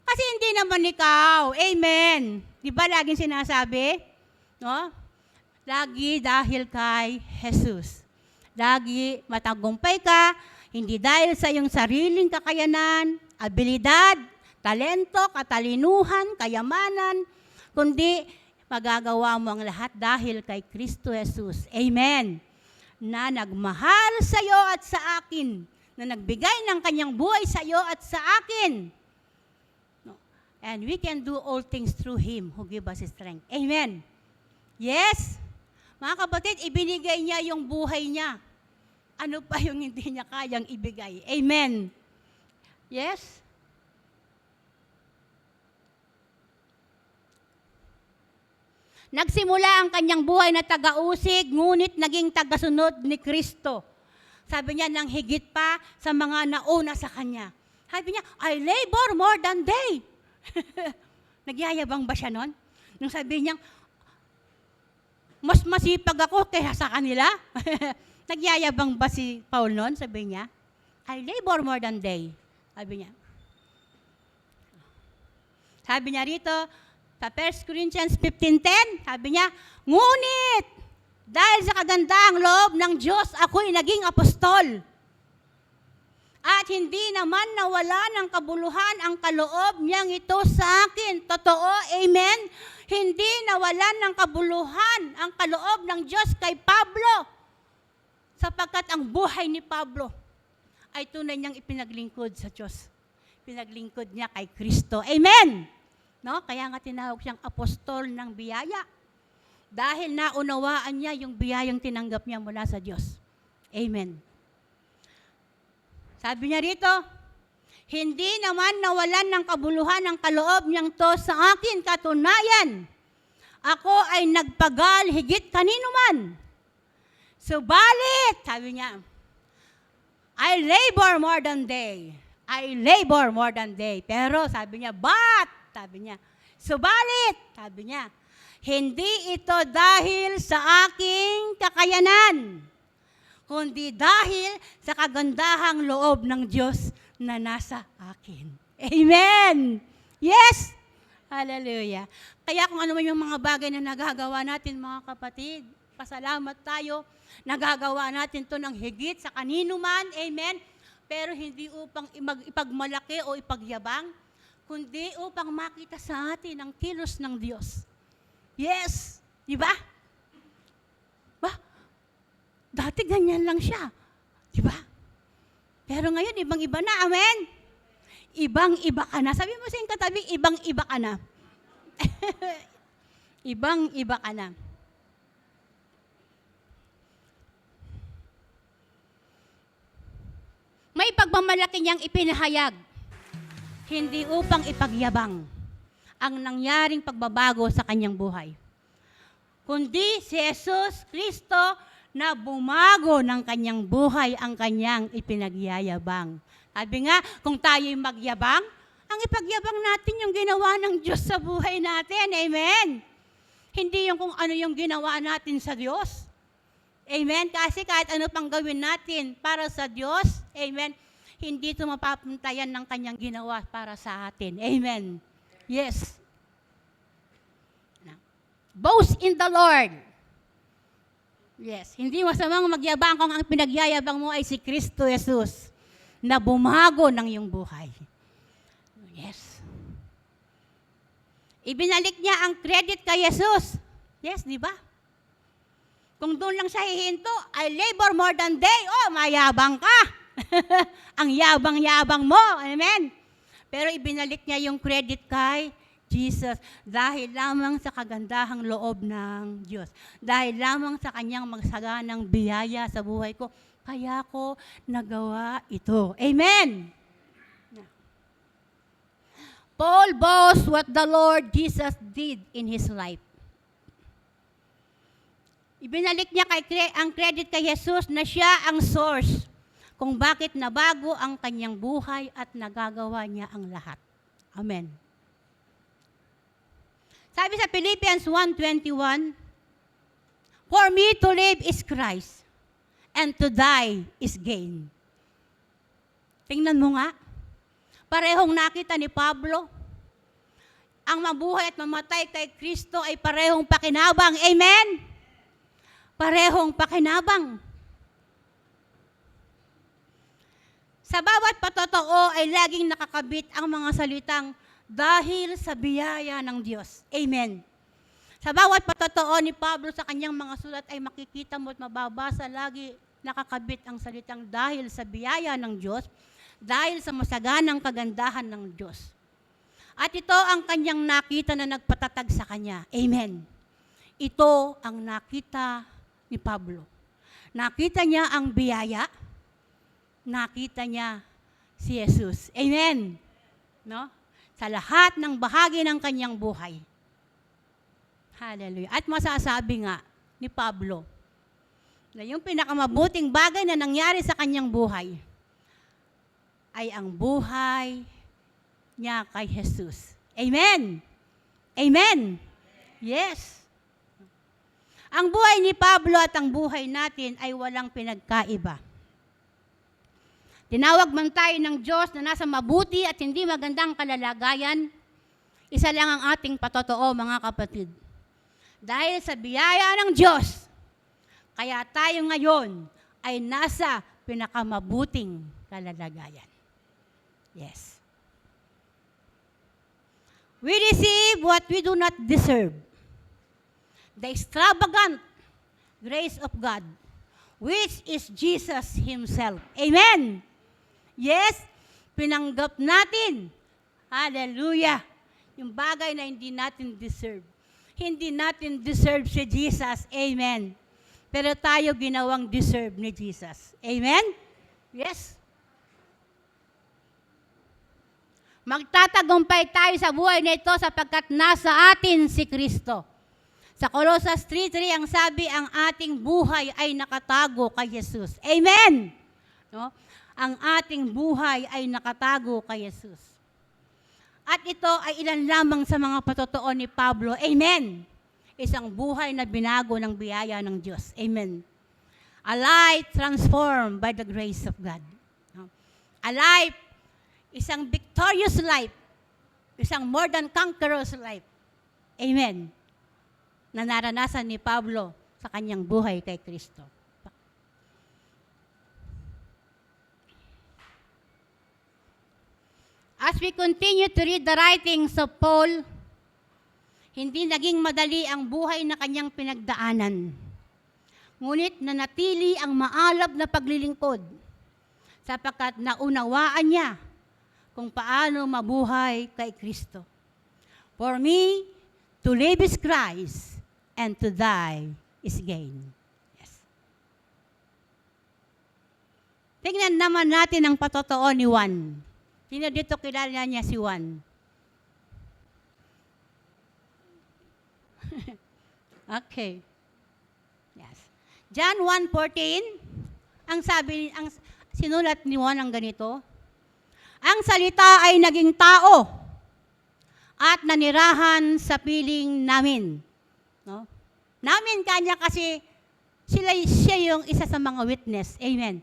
Kasi hindi naman ikaw, amen. Di ba laging sinasabi? No? Lagi dahil kay Jesus. Lagi matagumpay ka, hindi dahil sa iyong sariling kakayanan, abilidad, talento, katalinuhan, kayamanan, kundi magagawa mo ang lahat dahil kay Kristo Jesus. Amen. Na nagmahal sa iyo at sa akin, na nagbigay ng kanyang buhay sa iyo at sa akin. And we can do all things through Him who gives us strength. Amen. Yes. Mga kapatid, ibinigay niya yung buhay niya. Ano pa yung hindi niya kayang ibigay? Amen. Yes. Nagsimula ang kanyang buhay na taga-usig, ngunit naging tagasunod ni Kristo. Sabi niya, nang higit pa sa mga nauna sa kanya. Sabi niya, I labor more than they. Nagyayabang ba siya nun? Nung sabi niya, mas masipag ako kaya sa kanila. Nagyayabang ba si Paul nun? Sabi niya, I labor more than they. Sabi niya. Sabi niya rito, sa 1 Corinthians 15:10, sabi niya, ngunit, dahil sa kagandahang loob ng Diyos, ako'y naging apostol. At hindi naman nawala ng kabuluhan ang kaloob niyang ito sa akin. Totoo, amen? Hindi nawalan ng kabuluhan ang kaloob ng Diyos kay Pablo. Sapagkat ang buhay ni Pablo ay tunay niyang ipinaglingkod sa Diyos. Pinaglingkod niya kay Kristo. Amen! No? Kaya nga tinawag siyang apostol ng biyaya. Dahil naunawaan niya yung biyayang tinanggap niya mula sa Diyos. Amen. Sabi niya rito, hindi naman nawalan ng kabuluhan ang kaloob niyang to sa akin. Katunayan, ako ay nagpagal higit kanino man. Subalit, sabi niya, I labor more than they. I labor more than they. Pero sabi niya, but, sabi niya, subalit, sabi niya, hindi ito dahil sa aking kakayanan, kundi dahil sa kagandahang loob ng Diyos na nasa akin. Amen! Yes! Hallelujah! Kaya kung ano man yung mga bagay na nagagawa natin, mga kapatid, pasalamat tayo, nagagawa natin to ng higit sa kanino man, amen? Pero hindi upang ipagmalaki o ipagyabang, kundi upang makita sa atin ang kilos ng Diyos. Yes! Di ba? Dati ganyan lang siya. Di ba? Pero ngayon, ibang-iba na. Amen? Ibang-iba ka na. Sabi mo sa iyong katabi, ibang-iba ka na. Ibang-iba ka na. May pagmamalaki niyang ipinahayag, hindi upang ipagyabang ang nangyaring pagbabago sa kanyang buhay, kundi si Jesus Kristo na bumago ng kanyang buhay ang kanyang ipinagyayabang. Sabi nga, kung tayo'y magyabang, ang ipagyabang natin yung ginawa ng Diyos sa buhay natin. Amen? Hindi yung kung ano yung ginawa natin sa Diyos. Amen? Kasi kahit ano pang gawin natin para sa Diyos, amen, hindi ito mapapuntayan ng kanyang ginawa para sa atin. Amen? Yes. Boast in the Lord. Yes, hindi masamang magyabang kung ang pinagyayabang mo ay si Kristo Jesus na bumago ng iyong buhay. Yes. Ibinalik niya ang credit kay Jesus. Yes, di ba? Kung doon lang siya hihinto, I labor more than they. Oh, mayabang ka. Ang yabang-yabang mo. Amen? Pero ibinalik niya yung credit kay Jesus, dahil lamang sa kagandahang loob ng Diyos. Dahil lamang sa kanyang magsaganang biyaya sa buhay ko, kaya ko nagawa ito. Amen! Paul boasts what the Lord Jesus did in his life. Ibinalik niya ang credit kay Jesus na siya ang source kung bakit nabago ang kanyang buhay at nagagawa niya ang lahat. Amen. Sabi sa Philippians 1:21, "For me to live is Christ, and to die is gain." Tingnan mo nga, parehong nakita ni Pablo, ang mabuhay at mamatay kay Kristo ay parehong pakinabang. Amen? Parehong pakinabang. Sa bawat patotoo ay laging nakakabit ang mga salitang dahil sa biyaya ng Diyos. Amen. Sa bawat patotoo ni Pablo sa kanyang mga sulat ay makikita mo at mababasa lagi nakakabit ang salitang dahil sa biyaya ng Diyos, dahil sa masaganang kagandahan ng Diyos. At ito ang kanyang nakita na nagpatatag sa kanya. Amen. Ito ang nakita ni Pablo. Nakita niya ang biyaya, nakita niya si Jesus. Amen. No? Sa lahat ng bahagi ng kanyang buhay. Hallelujah. At masasabi nga ni Pablo na yung pinakamabuting bagay na nangyari sa kanyang buhay ay ang buhay niya kay Jesus. Amen. Amen. Yes. Ang buhay ni Pablo at ang buhay natin ay walang pinagkaiba. Tinawag man tayo ng Diyos na nasa mabuti at hindi magandang kalalagayan, isa lang ang ating patotoo, mga kapatid. Dahil sa biyaya ng Diyos, kaya tayo ngayon ay nasa pinakamabuting kalalagayan. Yes. We receive what we do not deserve. The extravagant grace of God, which is Jesus Himself. Amen. Yes, pinanggap natin. Hallelujah. Yung bagay na hindi natin deserve. Hindi natin deserve si Jesus. Amen. Pero tayo ginawang deserve ni Jesus. Amen? Yes. Magtatagumpay tayo sa buhay na ito sapagkat nasa atin si Kristo. Sa Colossus 3:3 ang sabi, ang ating buhay ay nakatago kay Jesus. Amen! No? Ang ating buhay ay nakatago kay Jesus. At ito ay ilan lamang sa mga patotoo ni Pablo. Amen! Isang buhay na binago ng biyaya ng Diyos. Amen! A life transformed by the grace of God. No? A life, isang victorious life, isang more than conqueror's life. Amen! Na naranasan ni Pablo sa kanyang buhay kay Kristo. As we continue to read the writings of Paul, hindi naging madali ang buhay na kanyang pinagdaanan. Ngunit nanatili ang maalab na paglilingkod sapagkat naunawaan niya kung paano mabuhay kay Kristo. For me, to live is Christ, and to die is gain. Yes. Tingnan naman natin ang patotoo ni Juan. Sino dito kilala niya si Juan? Okay. Yes. John 1:14, ang sinulat ni Juan ang ganito, ang salita ay naging tao at nanirahan sa piling namin. No? Namin kanya kasi siya yung isa sa mga witness. Amen.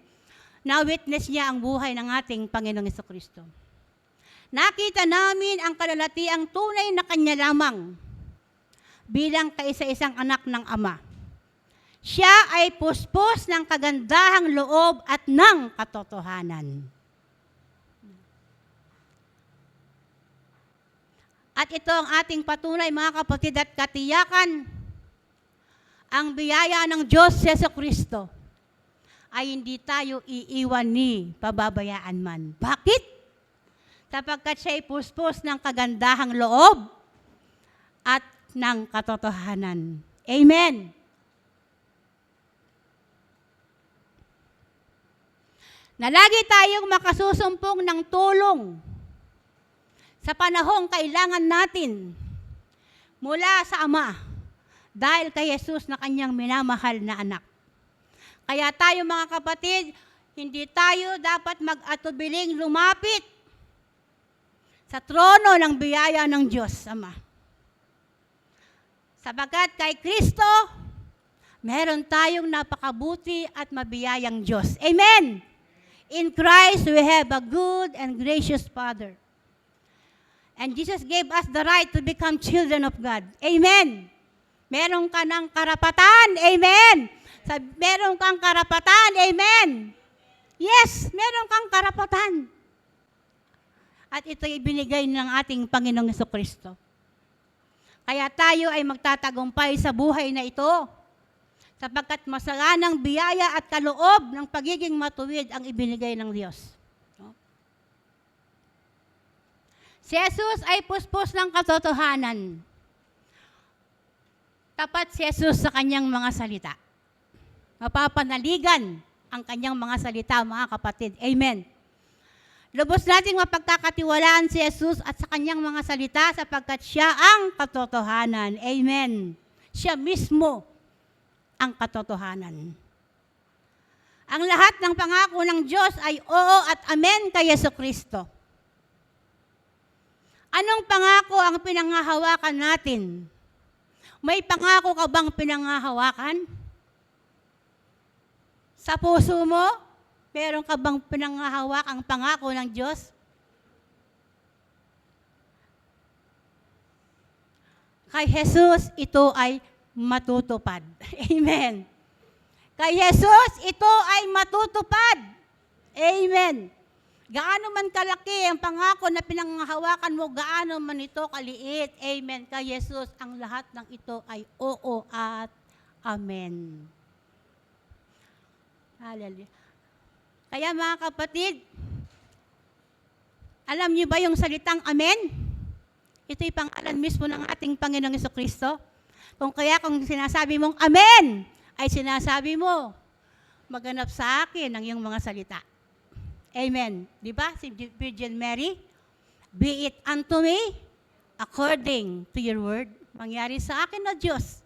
Na-witness niya ang buhay ng ating Panginoong Jesucristo. Nakita namin ang kalalatiang tunay na kanya lamang bilang kaisa-isang anak ng Ama. Siya ay puspos ng kagandahang loob at ng katotohanan. At ito ang ating patunay, mga kapatid at katiyakan, ang biyaya ng Diyos Jesucristo ay hindi tayo iiwan ni pababayaan man. Bakit? Sapagkat siya ay puspos ng kagandahang loob at ng katotohanan. Amen. Na lagi tayong makasusumpong ng tulong Sa panahong kailangan natin mula sa Ama, dahil kay Jesus na kanyang minamahal na anak. Kaya tayo mga kapatid, hindi tayo dapat mag-atubiling lumapit sa trono ng biyaya ng Diyos Ama. Sapagkat kay Kristo, meron tayong napakabuti at mabiyayang Diyos. Amen! In Christ, we have a good and gracious Father. And Jesus gave us the right to become children of God. Amen! Meron ka ng karapatan. Amen! Meron kang karapatan. Amen! Yes, meron kang karapatan. At ito ibinigay ng ating Panginoong Jesucristo. Kaya tayo ay magtatagumpay sa buhay na ito, sapagkat masaganang biyaya at kaloob ng pagiging matuwid ang ibinigay ng Diyos. Si Jesus ay puspos ng katotohanan. Tapat si Jesus sa kanyang mga salita. Mapapanaligan ang kanyang mga salita, mga kapatid. Amen. Lubos nating mapagkakatiwalaan si Jesus at sa kanyang mga salita sapagkat siya ang katotohanan. Amen. Siya mismo ang katotohanan. Ang lahat ng pangako ng Diyos ay oo at amen kay Jesucristo. Anong pangako ang pinanghahawakan natin? May pangako ka bang pinanghahawakan? Sa puso mo, meron ka bang pinanghahawakang pangako ng Diyos? Kay Jesus, ito ay matutupad. Amen. Kay Jesus, ito ay matutupad. Amen. Gaano man kalaki ang pangako na pinanghahawakan mo, gaano man ito kaliit. Amen. Kay Jesus, ang lahat ng ito ay oo at amen. Hallelujah. Kaya mga kapatid, alam niyo ba yung salitang amen? Ito'y pangalan mismo ng ating Panginoong Jesucristo. Kung sinasabi mong amen, ay sinasabi mo, maganap sa akin ang iyong mga salita. Amen. Di ba? Si Virgin Mary, be it unto me according to your word. Mangyari sa akin na Diyos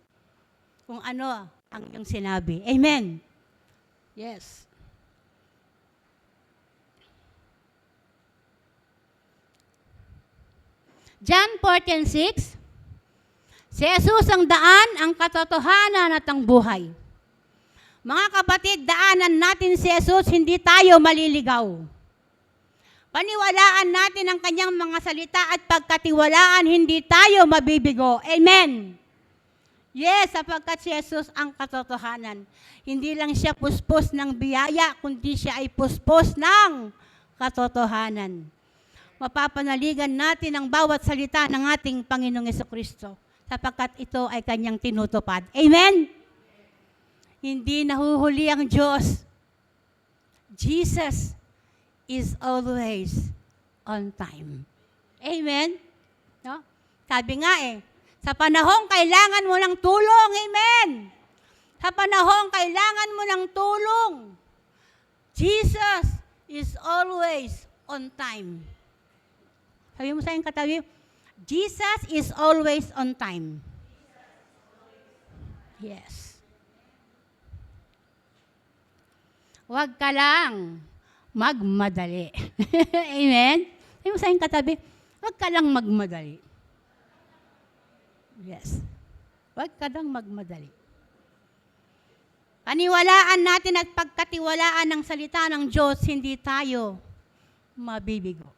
kung ano ang iyong sinabi. Amen. Yes. John 14:6, si Jesus ang daan, ang katotohanan at ang buhay. Mga kapatid, daanan natin si Jesus, hindi tayo maliligaw. Paniwalaan natin ang kanyang mga salita at pagkatiwalaan, hindi tayo mabibigo. Amen. Yes, sapagkat si Jesus ang katotohanan. Hindi lang siya puspos ng biyaya, kundi siya ay puspos ng katotohanan. Mapapanaligan natin ang bawat salita ng ating Panginoong Jesucristo, sapagkat ito ay kanyang tinutupad. Amen? Hindi nahuhuli ang Diyos. Jesus is always on time. Amen? No? Sabi nga sa panahong kailangan mo ng tulong, amen. Sa panahong kailangan mo ng tulong, Jesus is always on time. Sabi mo sa iyong katabi, Jesus is always on time. Yes. Huwag ka lang magmadali. Amen? Sabi mo sa iyong katabi, huwag ka lang magmadali. Yes. Huwag ka lang magmadali. Paniwalaan natin at pagkatiwalaan ng salita ng Diyos, hindi tayo mabibigo.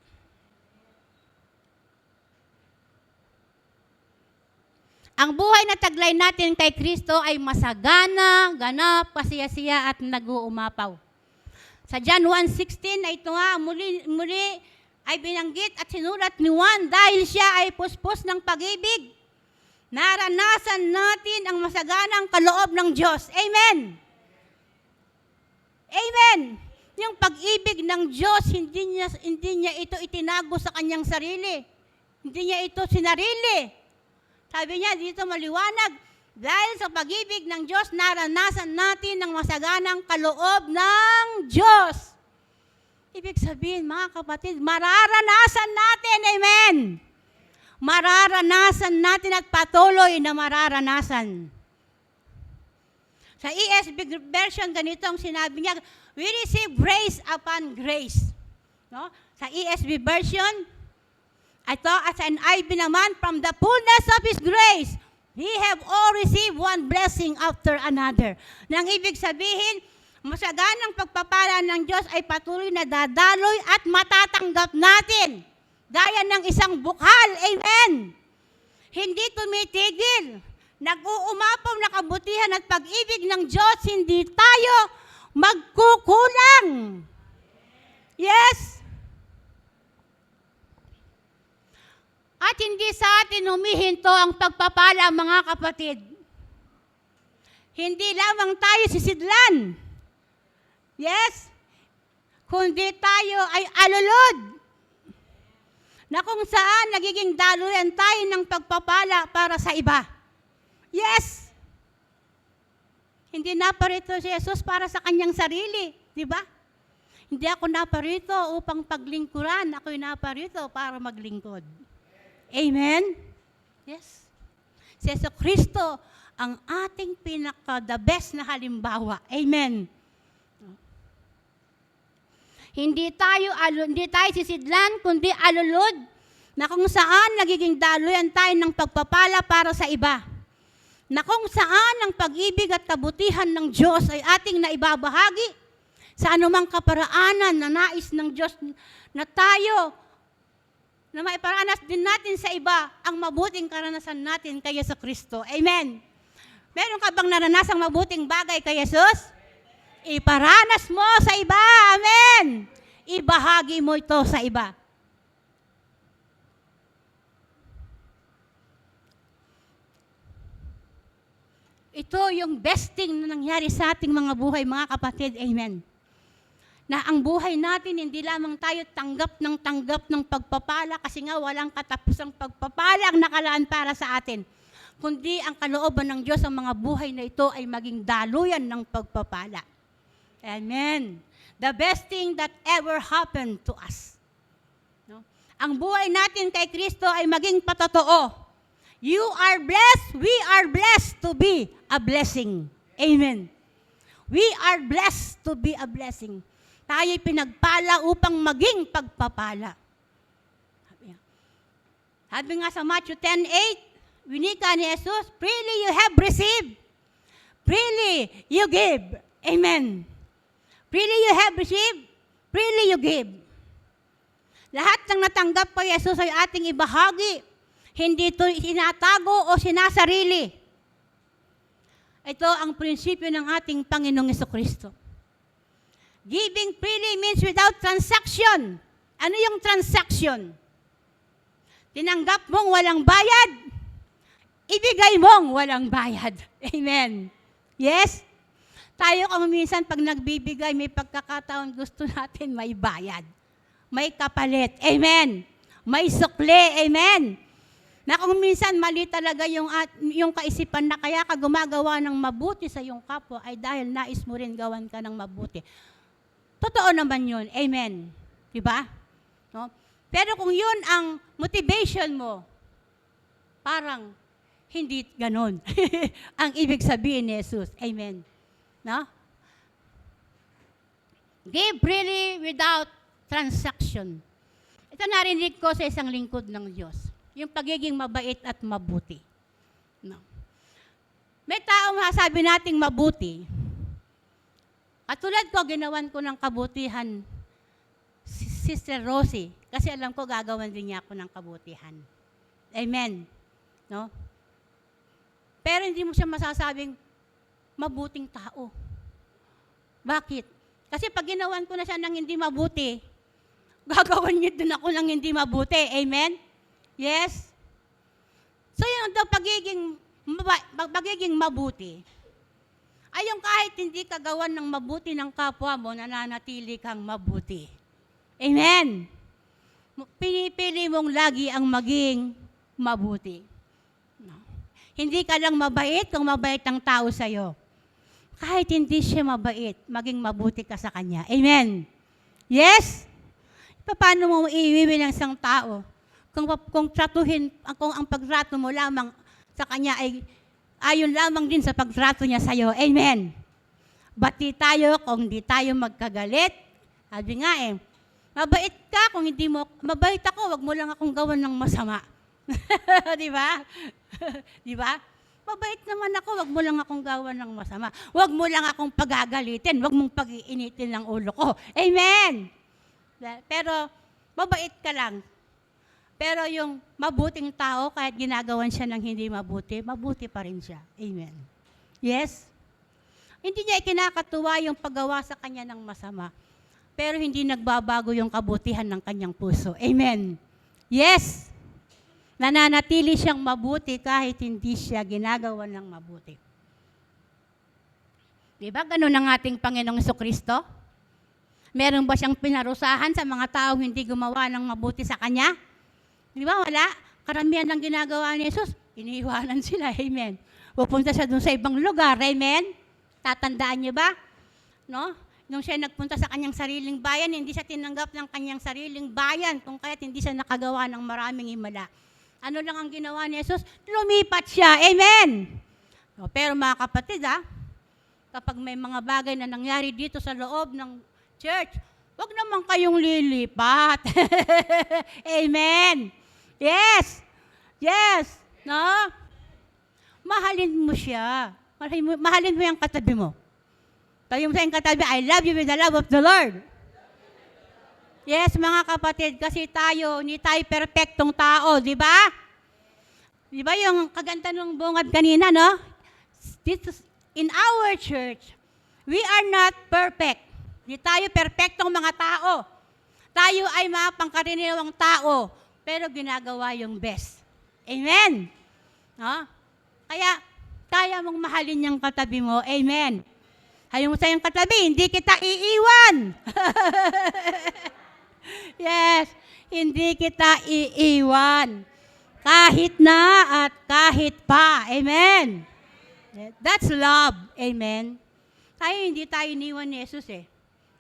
Ang buhay na taglay natin kay Kristo ay masagana, ganap, pasiyasiya at nag-uumapaw. Sa John 1:16 ay ito nga, muli ay binanggit at sinulat ni Juan dahil siya ay puspos ng pag-ibig. Naranasan natin ang masaganang kaloob ng Diyos. Amen! Amen! Yung pag-ibig ng Diyos, hindi niya ito itinago sa kanyang sarili. Hindi niya ito sinarili. Sabi niya dito maliwanag, dahil sa pag-ibig ng Diyos, naranasan natin ang masaganang kaloob ng Diyos. Ibig sabihin, mga kapatid, mararanasan natin, amen. Mararanasan natin at patuloy na mararanasan. Sa ESV version, ganito ang sinabi niya, we receive grace upon grace. No? Sa ESV version, ito, as an IV naman, from the fullness of His grace, we have all received one blessing after another. Nang ibig sabihin, masaganang pagpapala ng Diyos ay patuloy na dadaloy at matatanggap natin. Gaya ng isang bukhal. Amen. Hindi tumitigil. Nag-uumapaw na kabutihan at pag-ibig ng Diyos, hindi tayo magkukulang. Yes. At hindi sa atin humihinto ang pagpapala, mga kapatid. Hindi lamang tayo sisidlan. Yes. Kundi tayo ay alulod. Na kung saan nagiging daluyan tayo ng pagpapala para sa iba. Yes. Hindi naparito si Jesus para sa kanyang sarili. Di ba? Hindi ako naparito upang paglingkuran. Ako'y naparito para maglingkod. Amen? Yes. Si Yesu Kristo ang ating pinaka-the best na halimbawa. Amen. Hindi tayo sisidlan, kundi alulod, na kung saan nagiging daluyan tayo ng pagpapala para sa iba. Na kung saan ang pag-ibig at kabutihan ng Diyos ay ating naibabahagi sa anumang kaparaanan na nais ng Diyos na tayo, na maiparanas din natin sa iba ang mabuting karanasan natin kay Yesu Kristo. Amen. Meron ka bang naranasang mabuting bagay kay Jesus? Iparanas mo sa iba. Amen. Ibahagi mo ito sa iba. Ito yung best thing na nangyari sa ating mga buhay, mga kapatid. Amen. Na ang buhay natin, hindi lamang tayo tanggap ng pagpapala kasi nga walang katapusang pagpapala ang nakalaan para sa atin. Kundi ang kalooban ng Diyos ang mga buhay na ito ay maging daluyan ng pagpapala. Amen. The best thing that ever happened to us. No? Ang buhay natin kay Kristo ay maging patotoo. You are blessed, we are blessed to be a blessing. Amen. We are blessed to be a blessing. Tayo'y pinagpala upang maging pagpapala. Sabi nga sa Matthew 10:8, winika ni Jesus, freely you have received, freely you give. Amen. Freely you have received, freely you give. Lahat ng natanggap kay Jesus ay ating ibahagi. Hindi ito sinatago o sinasarili. Ito ang prinsipyo ng ating Panginoong Jesucristo. Giving freely means without transaction. Ano yung transaction? Tinanggap mong walang bayad, ibigay mong walang bayad. Amen. Yes? Tayo kung minsan pag nagbibigay, may pagkakataon gusto natin may bayad. May kapalit. Amen. May sukli. Amen. Na kung minsan mali talaga yung kaisipan na kaya ka gumagawa ng mabuti sa iyong kapwa ay dahil nais mo rin gawan ka ng mabuti. Totoo naman yun. Amen. Diba? No? Pero kung yun ang motivation mo, parang hindi ganon. Ang ibig sabihin ni Jesus. Amen. No? Give freely without transaction. Ito narinig ko sa isang lingkod ng Diyos. Yung pagiging mabait at mabuti. No. May taong masasabi nating mabuti. Katulad ko, ginawan ko ng kabutihan si Sister Rosie. Kasi alam ko, gagawan din niya ako ng kabutihan. Amen. No? Pero hindi mo siya masasabing mabuting tao. Bakit? Kasi pag ginawan ko na siya ng hindi mabuti, gagawan niya din ako ng hindi mabuti. Amen? Yes? So yun daw pagiging mabuti. Ay yung kahit hindi ka gawan ng mabuti ng kapwa mo, nananatili kang mabuti. Amen? Pinipili mong lagi ang maging mabuti. No. Hindi ka lang mabait kung mabait ang tao sa'yo. Kahit hindi siya mabait, maging mabuti ka sa kanya. Amen? Yes? Paano mo iiwiwi ng isang tao? Kung ang pagtrato mo lamang sa kanya ay ayon lamang din sa pagtrato niya sa iyo. Amen. Bati tayo kung di tayo magkagalit. Sabi nga mabait ka kung hindi mo, mabait ako, wag mo lang akong gawan ng masama. Di ba? Di ba? Mabait naman ako, wag mo lang akong gawan ng masama. Wag mo lang akong pagagalitin, wag mong pag-iinitin ng ulo ko. Amen. Pero mabait ka lang. Pero yung mabuting tao, kahit ginagawan siya ng hindi mabuti, mabuti pa rin siya. Amen. Yes? Hindi niya ikinakatuwa yung paggawa sa kanya ng masama. Pero hindi nagbabago yung kabutihan ng kanyang puso. Amen. Yes. Nananatili siyang mabuti kahit hindi siya ginagawa ng mabuti. Diba ganun ang ating Panginoong Jesucristo? Meron ba siyang pinarusahan sa mga taong hindi gumawa ng mabuti sa kanya? Di ba? Wala. Karamihan ng ginagawa ni Jesus, iniiwanan sila. Amen. Pupunta siya dun sa ibang lugar. Amen. Tatandaan niyo ba? No? Nung siya nagpunta sa kanyang sariling bayan, hindi siya tinanggap ng kanyang sariling bayan, kung kaya't hindi siya nakagawa ng maraming himala. Ano lang ang ginawa ni Jesus? Lumipat siya. Amen. No, pero mga kapatid, kapag may mga bagay na nangyari dito sa loob ng church, wag naman kayong lilipat. Amen. Yes. Yes. No? Mahalin mo siya. Mahalin mo yung katabi mo. Tayo mo sa yung katabi, I love you with the love of the Lord. Yes, mga kapatid, kasi hindi tayo perfectong tao, di ba? Di ba yung kaganda ng bungad kanina, no? In our church, we are not perfect. Di tayo perfectong mga tao. Tayo ay mga pangkaraniwang tao, pero ginagawa yung best. Amen? No? Kaya mong mahalin yung katabi mo. Amen. Hayong sa yung katabi, hindi kita iiwan. Yes, hindi kita iiwan. Kahit na at kahit pa. Amen. That's love. Amen. Hindi tayo iniwan ni Jesus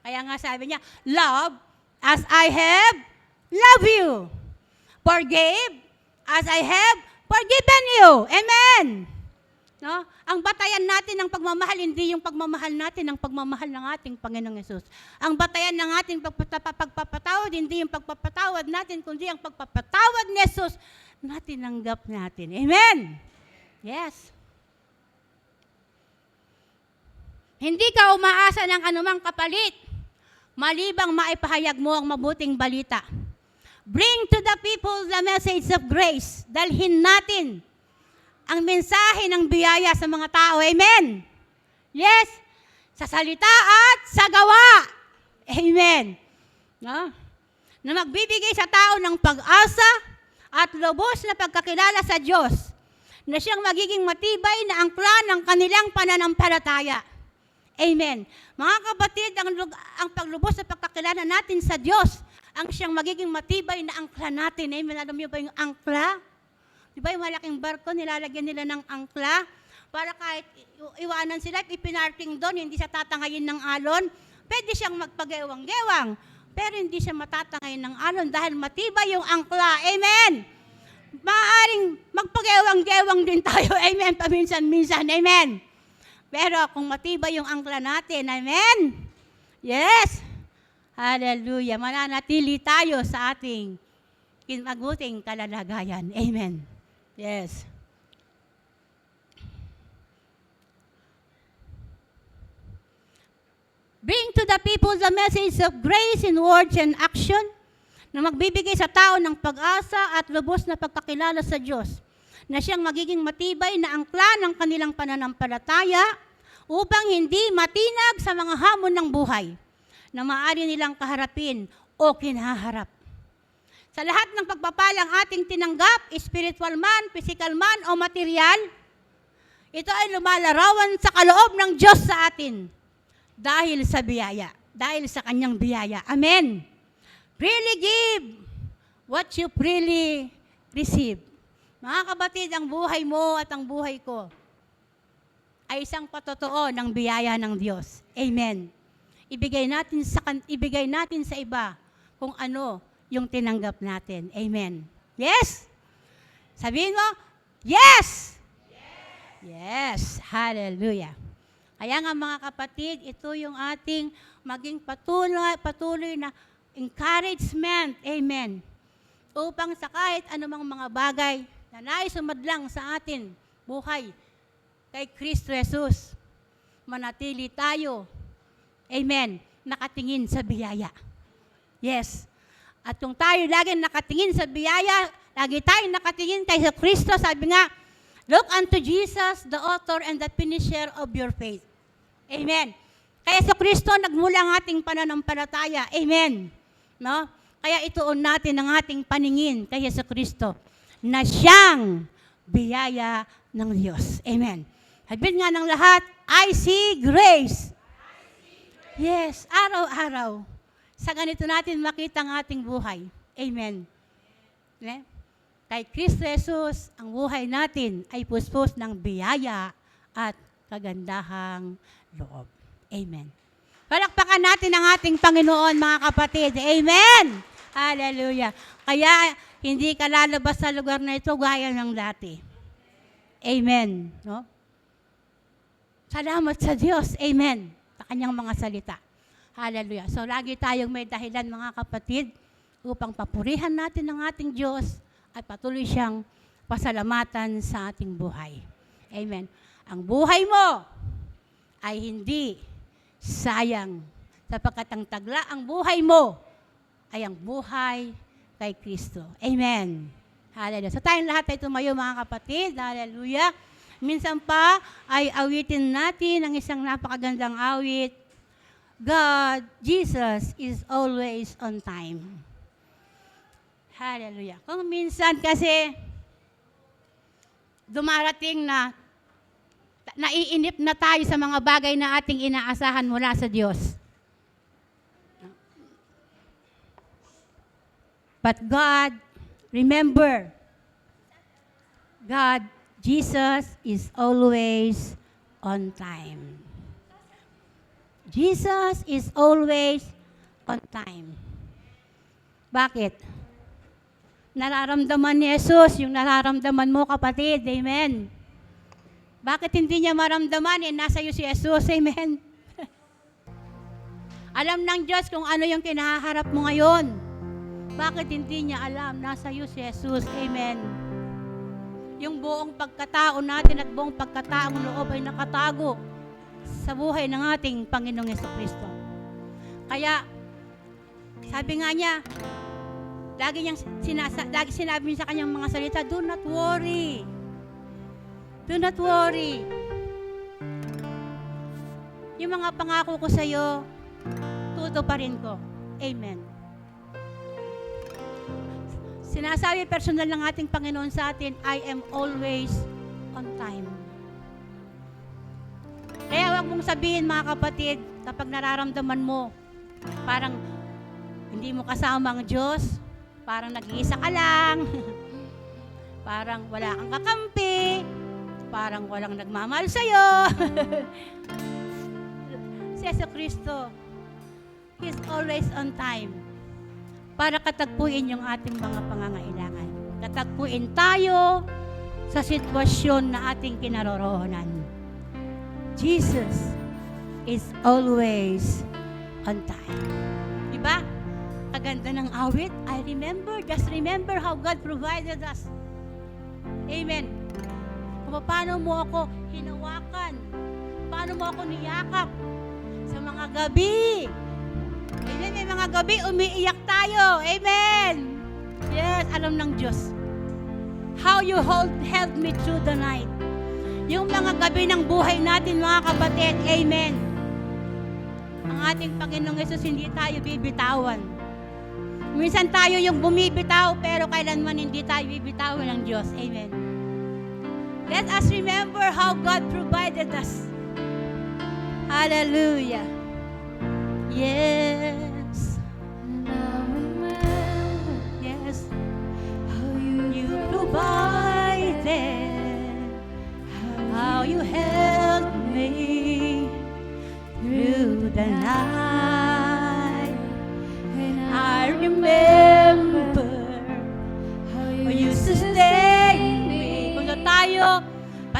Kaya nga sabi niya, love as I have loved you. Forgive as I have forgiven you. Amen. No? Ang batayan natin ng pagmamahal, hindi yung pagmamahal natin, ang pagmamahal ng ating Panginoong Yesus. Ang batayan ng ating pagpapatawad, hindi yung pagpapatawad natin, kundi ang pagpapatawad ni Yesus na tinanggap natin. Amen. Yes. Hindi ka umaasa ng anumang kapalit, malibang maipahayag mo ang mabuting balita. Bring to the people the message of grace. Dalhin natin ang mensahe ng biyaya sa mga tao. Amen. Yes. Sa salita at sa gawa. Amen. No? Na magbibigay sa tao ng pag-asa at lubos na pagkakilala sa Diyos, na siyang magiging matibay na angkla ng kanilang pananampalataya. Amen. Mga kapatid, ang paglubos na pagkakilala natin sa Diyos, ang siyang magiging matibay na angkla natin. Amen. Alam niyo ba yung angkla? Di ba yung malaking barko, nilalagyan nila ng angkla para kahit iwanan sila at ipinarking doon, hindi siya tatangayin ng alon. Pwede siyang magpagewang-gewang, pero hindi siya matatangayin ng alon dahil matibay yung angkla. Amen! Maaaring magpagewang-gewang din tayo. Amen! Paminsan-minsan. Amen! Pero kung matibay yung angkla natin, amen? Yes! Hallelujah! Mananatili tayo sa ating mabuting kalalagayan. Amen. Yes. Bring to the people the message of grace in words and action, na magbibigay sa tao ng pag-asa at lubos na pagkakilala sa Diyos, na siyang magiging matibay na angkla ng kanilang pananampalataya upang hindi matinag sa mga hamon ng buhay na maaari nilang kaharapin o kinaharap. Sa lahat ng pagpapalang ating tinanggap, spiritual man, physical man, o material, ito ay lumalarawan sa kaloob ng Diyos sa atin dahil sa biyaya, dahil sa kanyang biyaya. Amen. Freely give what you freely receive. Mga kapatid, ang buhay mo at ang buhay ko ay isang patotoo ng biyaya ng Diyos. Amen. ibigay natin sa iba kung ano yung tinanggap natin. Amen. Yes? Sabihin mo, yes! Yes. Hallelujah. Kaya nga mga kapatid, ito yung ating maging patuloy na encouragement. Amen. Upang sa kahit anumang mga bagay na nais sumadlang sa atin buhay kay Kristo Jesus, manatili tayo, amen, nakatingin sa biyaya. Yes. At kung tayo lagi nakatingin sa biyaya, lagi tayo nakatingin kay Kristo, sabi nga, look unto Jesus, the author and the finisher of your faith. Amen. Kaya sa Kristo, nagmula ang ating pananampalataya. Amen. No? Kaya ituon natin ang ating paningin kay Yesu Kristo na siyang biyaya ng Diyos. Amen. Sabihin nga ng lahat, I see grace. Yes, araw-araw. Sa ganito natin makita ang ating buhay. Amen. Okay? Kay Kristo Jesus, ang buhay natin ay puspos ng biyaya at kagandahang loob. Amen. Palakpakan natin ang ating Panginoon, mga kapatid. Amen! Hallelujah. Kaya, hindi ka lalabas sa lugar na ito gaya ng dati. Amen. No? Salamat sa Diyos. Amen. Sa kanyang mga salita. Hallelujah. So, lagi tayong may dahilan, mga kapatid, upang papurihan natin ang ating Diyos at patuloy siyang pasalamatan sa ating buhay. Amen. Ang buhay mo ay hindi sayang, sapagkat ang tagla ang buhay mo ay ang buhay kay Kristo. Amen. Hallelujah. So tayong lahat ay tumayo, mga kapatid. Hallelujah. Minsan pa ay awitin natin ang isang napakagandang awit. God, Jesus is always on time. Hallelujah. Kung minsan kasi dumarating na naiinip na tayo sa mga bagay na ating inaasahan mula sa Diyos. But God, remember, God, Jesus is always on time. Jesus is always on time. Bakit? Nararamdaman ni Jesus yung nararamdaman mo, kapatid. Amen. Bakit hindi niya maramdaman? Nasa iyo si Jesus. Amen. Alam ng Diyos kung ano yung kinaharap mo ngayon. Bakit hindi niya alam? Nasa iyo si Jesus. Amen. Yung buong pagkatao natin at buong pagkataong loob ay nakatago sa buhay ng ating Panginoong Jesucristo. Kaya, sabi nga niya, lagi sinabi niya sa kanyang mga salita, do not worry. Do not worry. Yung mga pangako ko sa iyo, tutuparin ko. Amen. Sinasabi personal ng ating Panginoon sa atin, I am always on time. Kaya huwag mong sabihin, mga kapatid, kapag nararamdaman mo, parang hindi mo kasama ang Diyos, parang nag-iisa ka lang, parang wala kang kakampi, parang walang nagmamahal sa'yo. Si Jesucristo, He's always on time para katagpuin yung ating mga pangangailangan. Katagpuin tayo sa sitwasyon na ating kinaroroonan. Jesus is always on time. Diba? Kaganda ng awit. Just remember how God provided us. Amen. Kung paano mo ako hinawakan, paano mo ako niyakap sa mga gabi. Amen. May mga gabi, umiiyak tayo. Amen. Yes, alam ng Diyos. How you held me through the night. Yung mga gabi ng buhay natin, mga kapatid. Amen. Ang ating Panginoong Yesus, hindi tayo bibitawan. Minsan tayo yung bumibitaw, pero kailanman hindi tayo bibitawan ng Diyos. Amen. Let us remember how God provided us. Hallelujah. Yes. Now remember, yes, how you provided, how you helped me through the night.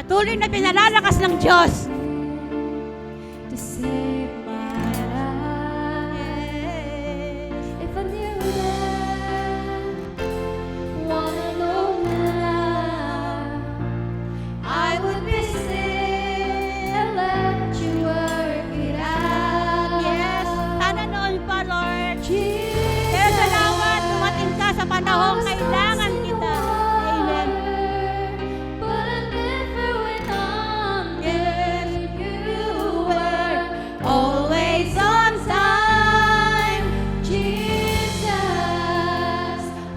Patuloy na pinalalakas ng Diyos. To save my life. If I knew then, wanna know now, I would be still and let you work it out. Yes, sana noon pa, Lord. Jesus, Pero salamat, dumating ka sa panahong kailangan kita. Amen. but I never went under. You were always on time, Jesus.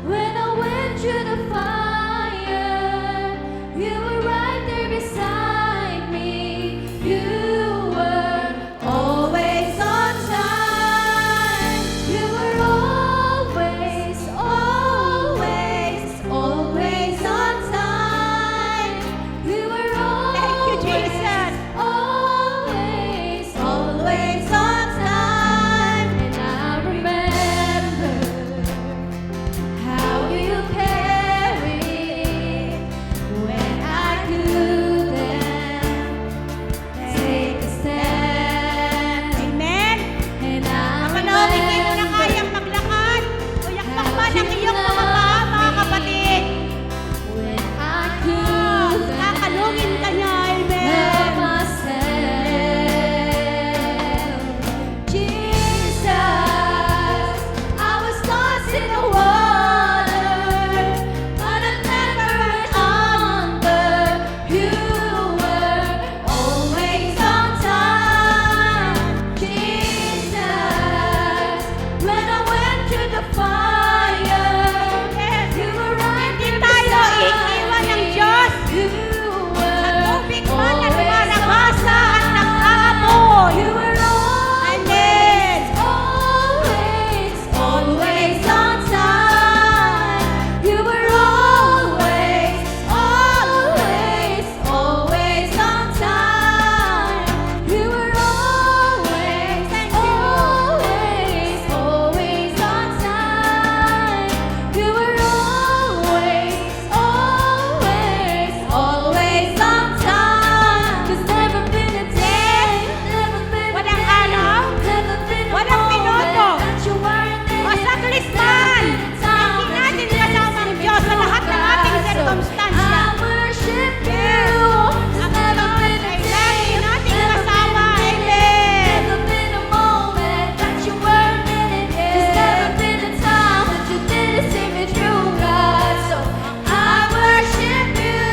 When I went through the fire, you were right there beside me. You were always on time. You were always, always, always on time. You were Thank you, Jesus. always, always on time. And I remember how you carried when I couldn't take a stand. Amen. And I Kapag hindi mo na kayang maglakad, o yakpak pa ng iyong mga paa, mga kapatid. when I couldn't Kakalungin ka niya, help amen. myself. Jesus, I was lost in the water, but I never went under. You were always on time. Jesus, when I went through the fire, you were right there tayo beside iiwan ng me. Diyos. You were Tubig man na always lumalabasa on at time. nag-aapoy. You were Amen. always, always on time. You were always, always, always on time. You were always, always, always on time. You were always, always, always on time. 'Cause never been a day, never been a Walang day, araw, never been a walang minuto, moment that you weren't there. o saglit man, hindi natin kasama ang Diyos sa lahat ng ating sirkumstansya. I worship you. Ang Never Diyos been a ay day, lagi nating never kasama. been a Amen. minute, never been a moment that you weren't in it. There's never been a time that you didn't see me through, God. So I worship you.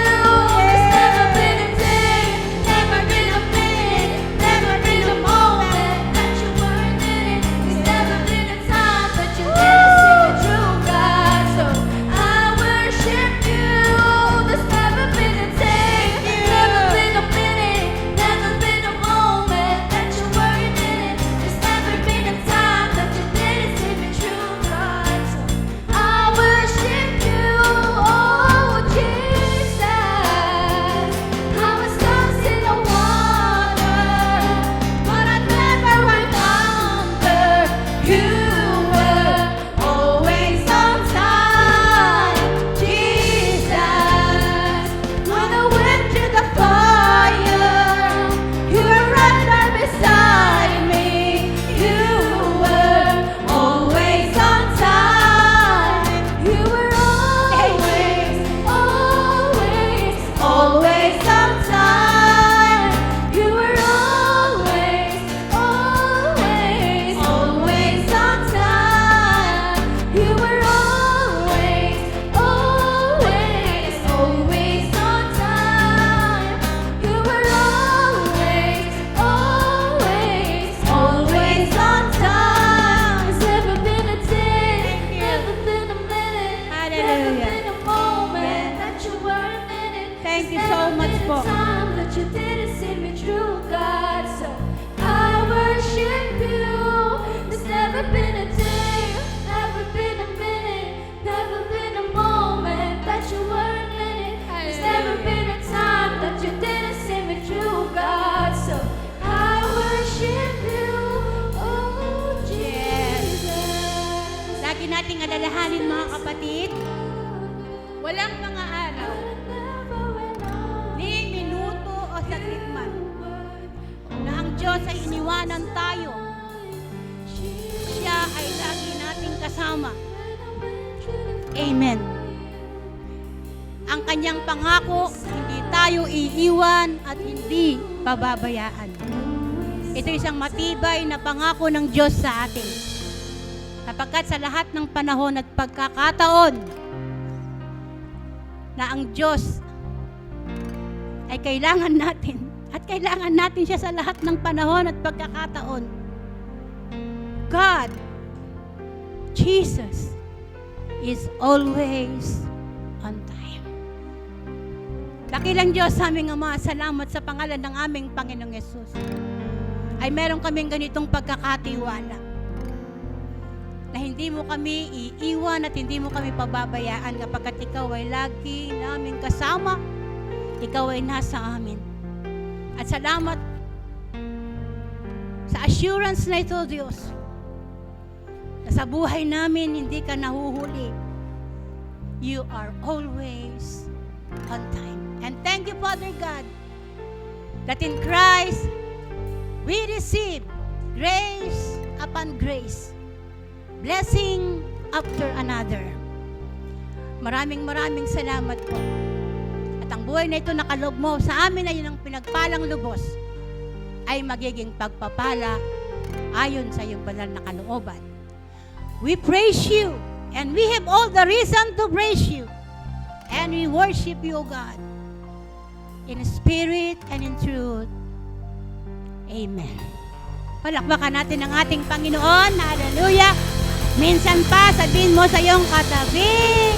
There's never been a day, never been a minute, never been a moment that you weren't in it. There's never been a time that you didn't see me through, God. So I worship you. There's never been a day, never been a minute, never been a moment that you weren't in it. There's never been a time that you didn't see me through, God. So I worship you, oh Jesus. I was lost in the water, but I never went under. You were always on time, Jesus. When I went through the fire, you were right there beside me. You were always on time. You were always, always, always on time. You were always, always, always on time. You were always, always, always on time. You were always, always, always on time. There's never been a day, never been a minute, never Hallelujah. been a moment that you weren't in it. Thank you There's so never much been po. a time that you didn't see me through, God. So I worship you. There's never been a day, never been a minute, never been a moment that you weren't in it. There's never been a time that you didn't see me through, God. So I worship you, oh Jesus. Lagi nating alalahanin, mga kapatid, walang mga araw, ni minuto, Diyos ay iniwanan tayo, siya ay lagi nating kasama. Amen. Ang kanyang pangako, hindi tayo iiwan at hindi pababayaan. Ito isang matibay na pangako ng Diyos sa atin. Sapagkat sa lahat ng panahon at pagkakataon na ang Diyos ay kailangan natin at kailangan natin siya sa lahat ng panahon at pagkakataon. God, Jesus, is always on time. Dakilang Diyos sa aming Ama, salamat sa pangalan ng aming Panginoong Yesus. Ay meron kaming ganitong pagkakatiwala na hindi mo kami iiwan at hindi mo kami pababayaan kapag ikaw ay lagi naming kasama, ikaw ay nasa amin. At salamat sa assurance na ito, Diyos, na sa buhay namin hindi ka nahuhuli. You are always on time. And thank you, Father God, that in Christ we receive grace upon grace, blessing after another. Maraming salamat po. At ang buhay na ito nakalob mo sa amin ay ng pinagpalang lubos ay magiging pagpapala ayon sa iyong banal na kalooban. We praise you and we have all the reason to praise you. And we worship you, O God, in spirit and in truth. Amen. Palakpakan natin ang ating Panginoon. Hallelujah. Minsan pa, sabihin mo sa iyong katabi,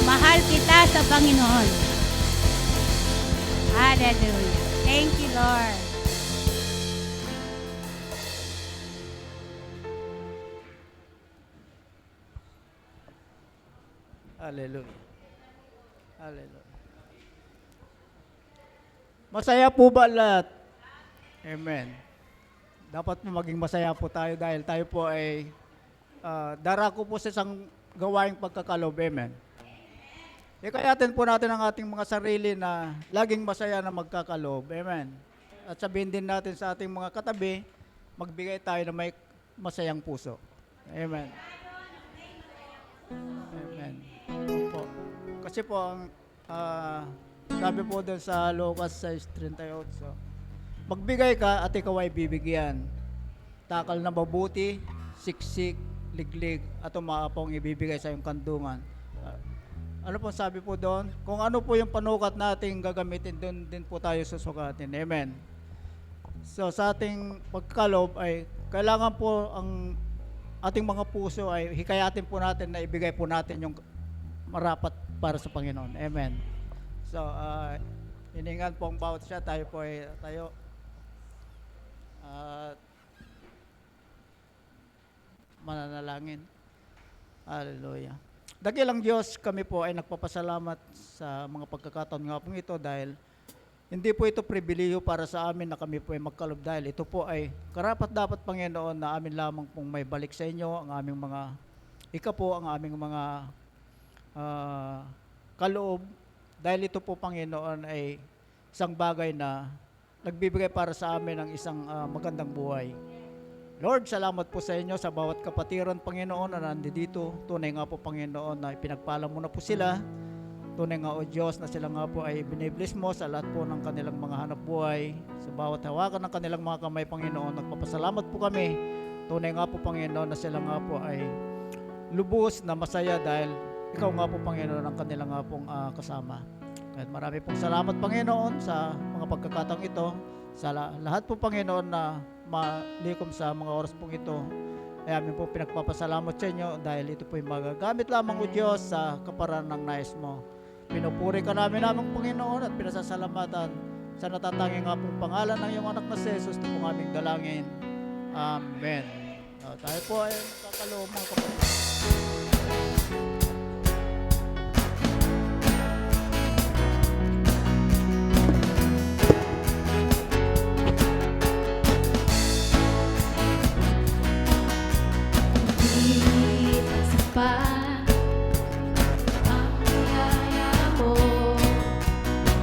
mahal kita sa Panginoon. Hallelujah. Thank you, Lord. Hallelujah. Hallelujah. Masaya po ba lahat? Amen. Dapat po maging masaya po tayo dahil tayo po ay darako po sa isang gawaing pagkakalob. Amen. Ikayatin po natin ang ating mga sarili na laging masaya na magkakalob. Amen. At sabihin din natin sa ating mga katabi, magbigay tayo na may masayang puso. Amen. Amen. Po. Kasi po ang sabi po doon sa Lucas 6:38, magbigay ka at ikaw ay bibigyan. Takal na mabuti, siksik, liglig, at umaapaw ang ibibigay sa iyong kandungan. Ano po sabi po doon? Kung ano po yung panukat natin gagamitin, doon din po tayo susukatin. Amen. So sa ating pagkalob ay kailangan po ang ating mga puso ay hikayatin po natin na ibigay po natin yung marapat para sa Panginoon. Amen. So, hiningan po ang bawat siya. Tayo po ay tayo. Mananalangin. Hallelujah. Dakilang Diyos, kami po ay nagpapasalamat sa mga pagkakataon nga pong ito dahil hindi po ito pribiliyo para sa amin na kami po ay magkalob dahil ito po ay karapat-dapat, Panginoon, na amin lamang pong may balik sa inyo ang aming mga ang aming mga kaloob dahil ito po, Panginoon, ay isang bagay na nagbibigay para sa amin ng isang magandang buhay. Lord, salamat po sa inyo sa bawat kapatiran, Panginoon, na nandito. Tunay nga po, Panginoon, na ipinagpala mo na po sila. Tunay nga, O Diyos, na sila nga po ay binibless mo sa lahat po ng kanilang mga hanap buhay. Sa bawat hawakan ng kanilang mga kamay, Panginoon, nagpapasalamat po kami. Tunay nga po, Panginoon, na sila nga po ay lubos na masaya dahil ikaw nga po, Panginoon, ang kanilang nga pong kasama. At marami pong salamat, Panginoon, sa mga pagkakataong ito. Sa lahat po, Panginoon, na malikom sa mga oras pong ito, ay amin po pinagpapasalamat sa inyo dahil ito po yung magagamit lamang, O Diyos, sa kaparan ng nais mo. Pinupuri ka namin Panginoon, at pinasasalamatan sa natatanging nga pong pangalan ng iyong anak na si Jesus na pong aming dalangin. Amen. Tayo po ay kakaloob, mga kapatid.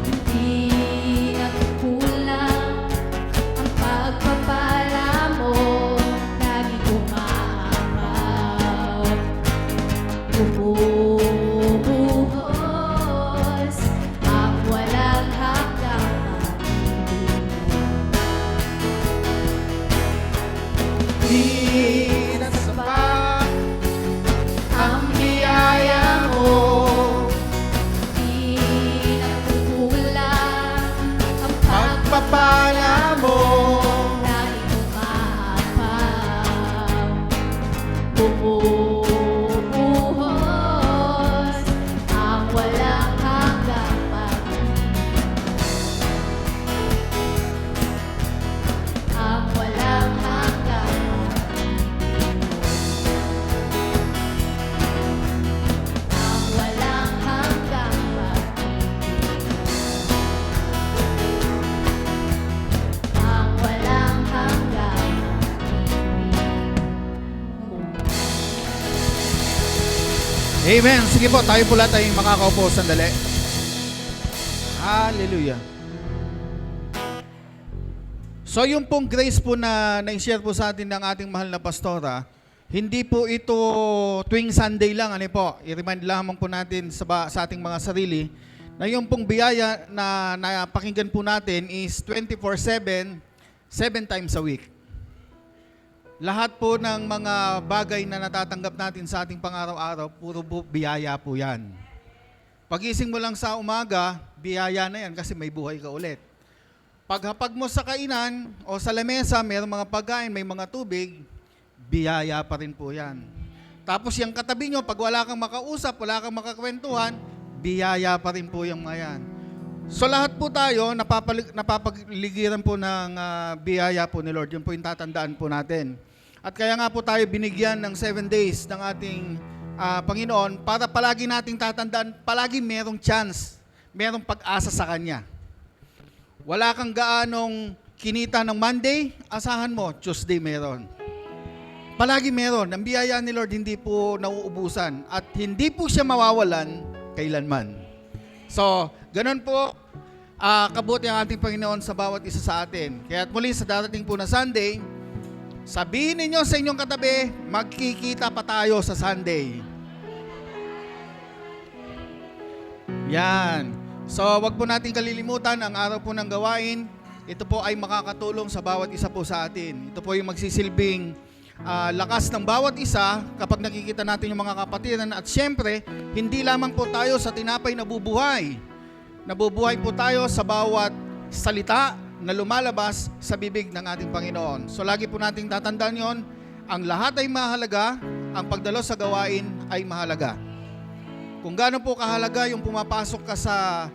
Hindi nagkukulang ang pagpapalala. Di na sapat ang biyaya mo. Di nagkukulang ang Pagpapala mo. laging umaapaw. Bumubuhos ang walang hanggang pag-ibig. Ang walang hanggang ang walang hanggang ang walang hanggang Amen. Sige po, tayo po lahat ay makakaupo sandali. Hallelujah. So yung pong grace po na na-share po sa atin ng ating mahal na pastora, hindi po ito tuwing Sunday lang, ano po, i-remind lamang po natin sa ating mga sarili na yung pong biyaya na napakinggan po natin is 24/7, 7 times a week. Lahat po ng mga bagay na natatanggap natin sa ating pang-araw-araw, puro po biyaya po yan. Pagising mo lang sa umaga, biyaya na yan kasi may buhay ka ulit. Paghapag mo sa kainan o sa lamesa, mayroong mga pagkain, may mga tubig, biyaya pa rin po yan. Tapos yung katabi nyo, pag wala kang makausap, wala kang makakwentuhan, biyaya pa rin po yung mga yan. So lahat po tayo, napapagligiran po ng biyaya po ni Lord. Yun po yung tatandaan po natin. At kaya nga po tayo binigyan ng 7 days ng ating Panginoon para palagi nating tatandaan, palagi merong chance, merong pag-asa sa Kanya. Wala kang gaanong kinita ng Monday, asahan mo, Tuesday meron. Palagi meron. Ang biyaya ni Lord hindi po nauubusan at hindi po siya mawawalan kailanman. So, ganun po kabuti ang ating Panginoon sa bawat isa sa atin. Kaya muli sa darating po na Sunday, sabihin ninyo sa inyong katabi, magkikita pa tayo sa Sunday. Yan. So, wag po natin kalilimutan ang araw po ng gawain. Ito po ay makakatulong sa bawat isa po sa atin. Ito po yung magsisilbing lakas ng bawat isa kapag nakikita natin yung mga kapatiran. At syempre, hindi lamang po tayo sa tinapay nabubuhay. Nabubuhay po tayo sa bawat salita na lumalabas sa bibig ng ating Panginoon. So lagi po nating tatandaan yon, ang lahat ay mahalaga, ang pagdalo sa gawain ay mahalaga. Kung gaano po kahalaga yung pumapasok ka sa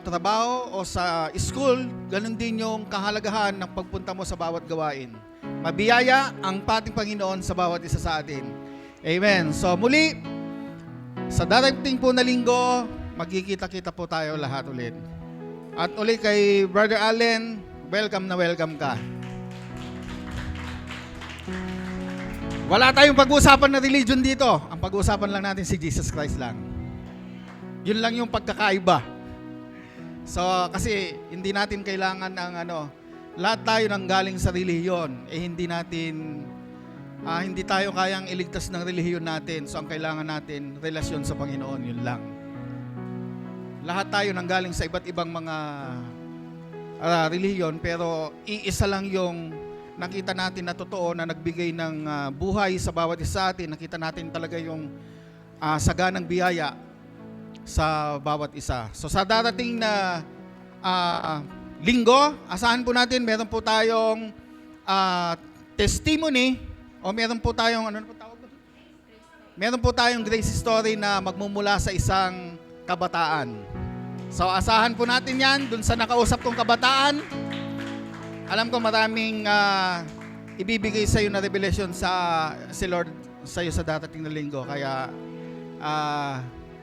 trabaho o sa school, ganun din yung kahalagahan ng pagpunta mo sa bawat gawain. Mabiyaya ang pating Panginoon sa bawat isa sa atin. Amen. So muli, sa darating po na linggo, magkikita-kita po tayo lahat ulit. At uli kay Brother Allen, welcome na welcome ka. Wala tayong pag-uusapan na religion dito. Ang pag-uusapan lang natin si Jesus Christ lang. Yun lang yung pagkakaiba. So, kasi hindi natin kailangan ng lahat tayo nang galing sa relihiyon. Hindi tayo kayang iligtas ng relihiyon natin. So, ang kailangan natin, relasyon sa Panginoon, yun lang. Lahat tayo nanggaling sa iba't ibang mga relihiyon, pero iisa lang yung nakita natin na totoo na nagbigay ng buhay sa bawat isa atin. Nakita natin talaga yung saganang biyaya sa bawat isa. So sa darating na linggo, asahan po natin meron po tayong testimony o meron po tayong meron po tayong grace story na magmumula sa isang kabataan. So asahan po natin yan dun sa nakausap kong kabataan. Alam ko maraming ibibigay sa iyo na revelation si Lord sa iyo sa darating na linggo. Kaya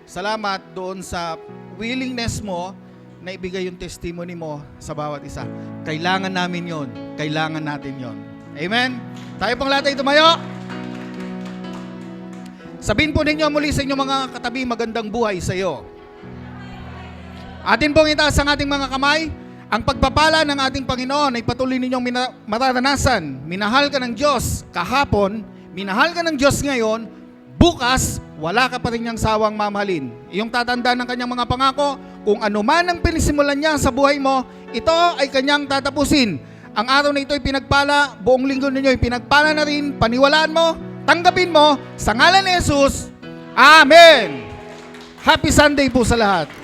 salamat doon sa willingness mo na ibigay yung testimony mo sa bawat isa. Kailangan namin yon. Kailangan natin yon. Amen? Tayo pong lahat ay tumayo. Sabihin po ninyo muli sa inyong mga katabi, magandang buhay sa iyo. Atin pong itaas ang ating mga kamay. Ang pagpapala ng ating Panginoon ay patuloy ninyong mararanasan. Minahal ka ng Diyos kahapon, minahal ka ng Diyos ngayon, bukas, wala ka pa rin niyang sawang mamahalin. Iyong tatandaan ng kanyang mga pangako, kung ano man ang pinisimulan niya sa buhay mo, ito ay kanyang tatapusin. ang araw na ito ay pinagpala, buong linggo ninyo ay pinagpala na rin, paniwalaan mo, tanggapin mo, sa ngalan ni Jesus, Amen! Happy Sunday po sa lahat.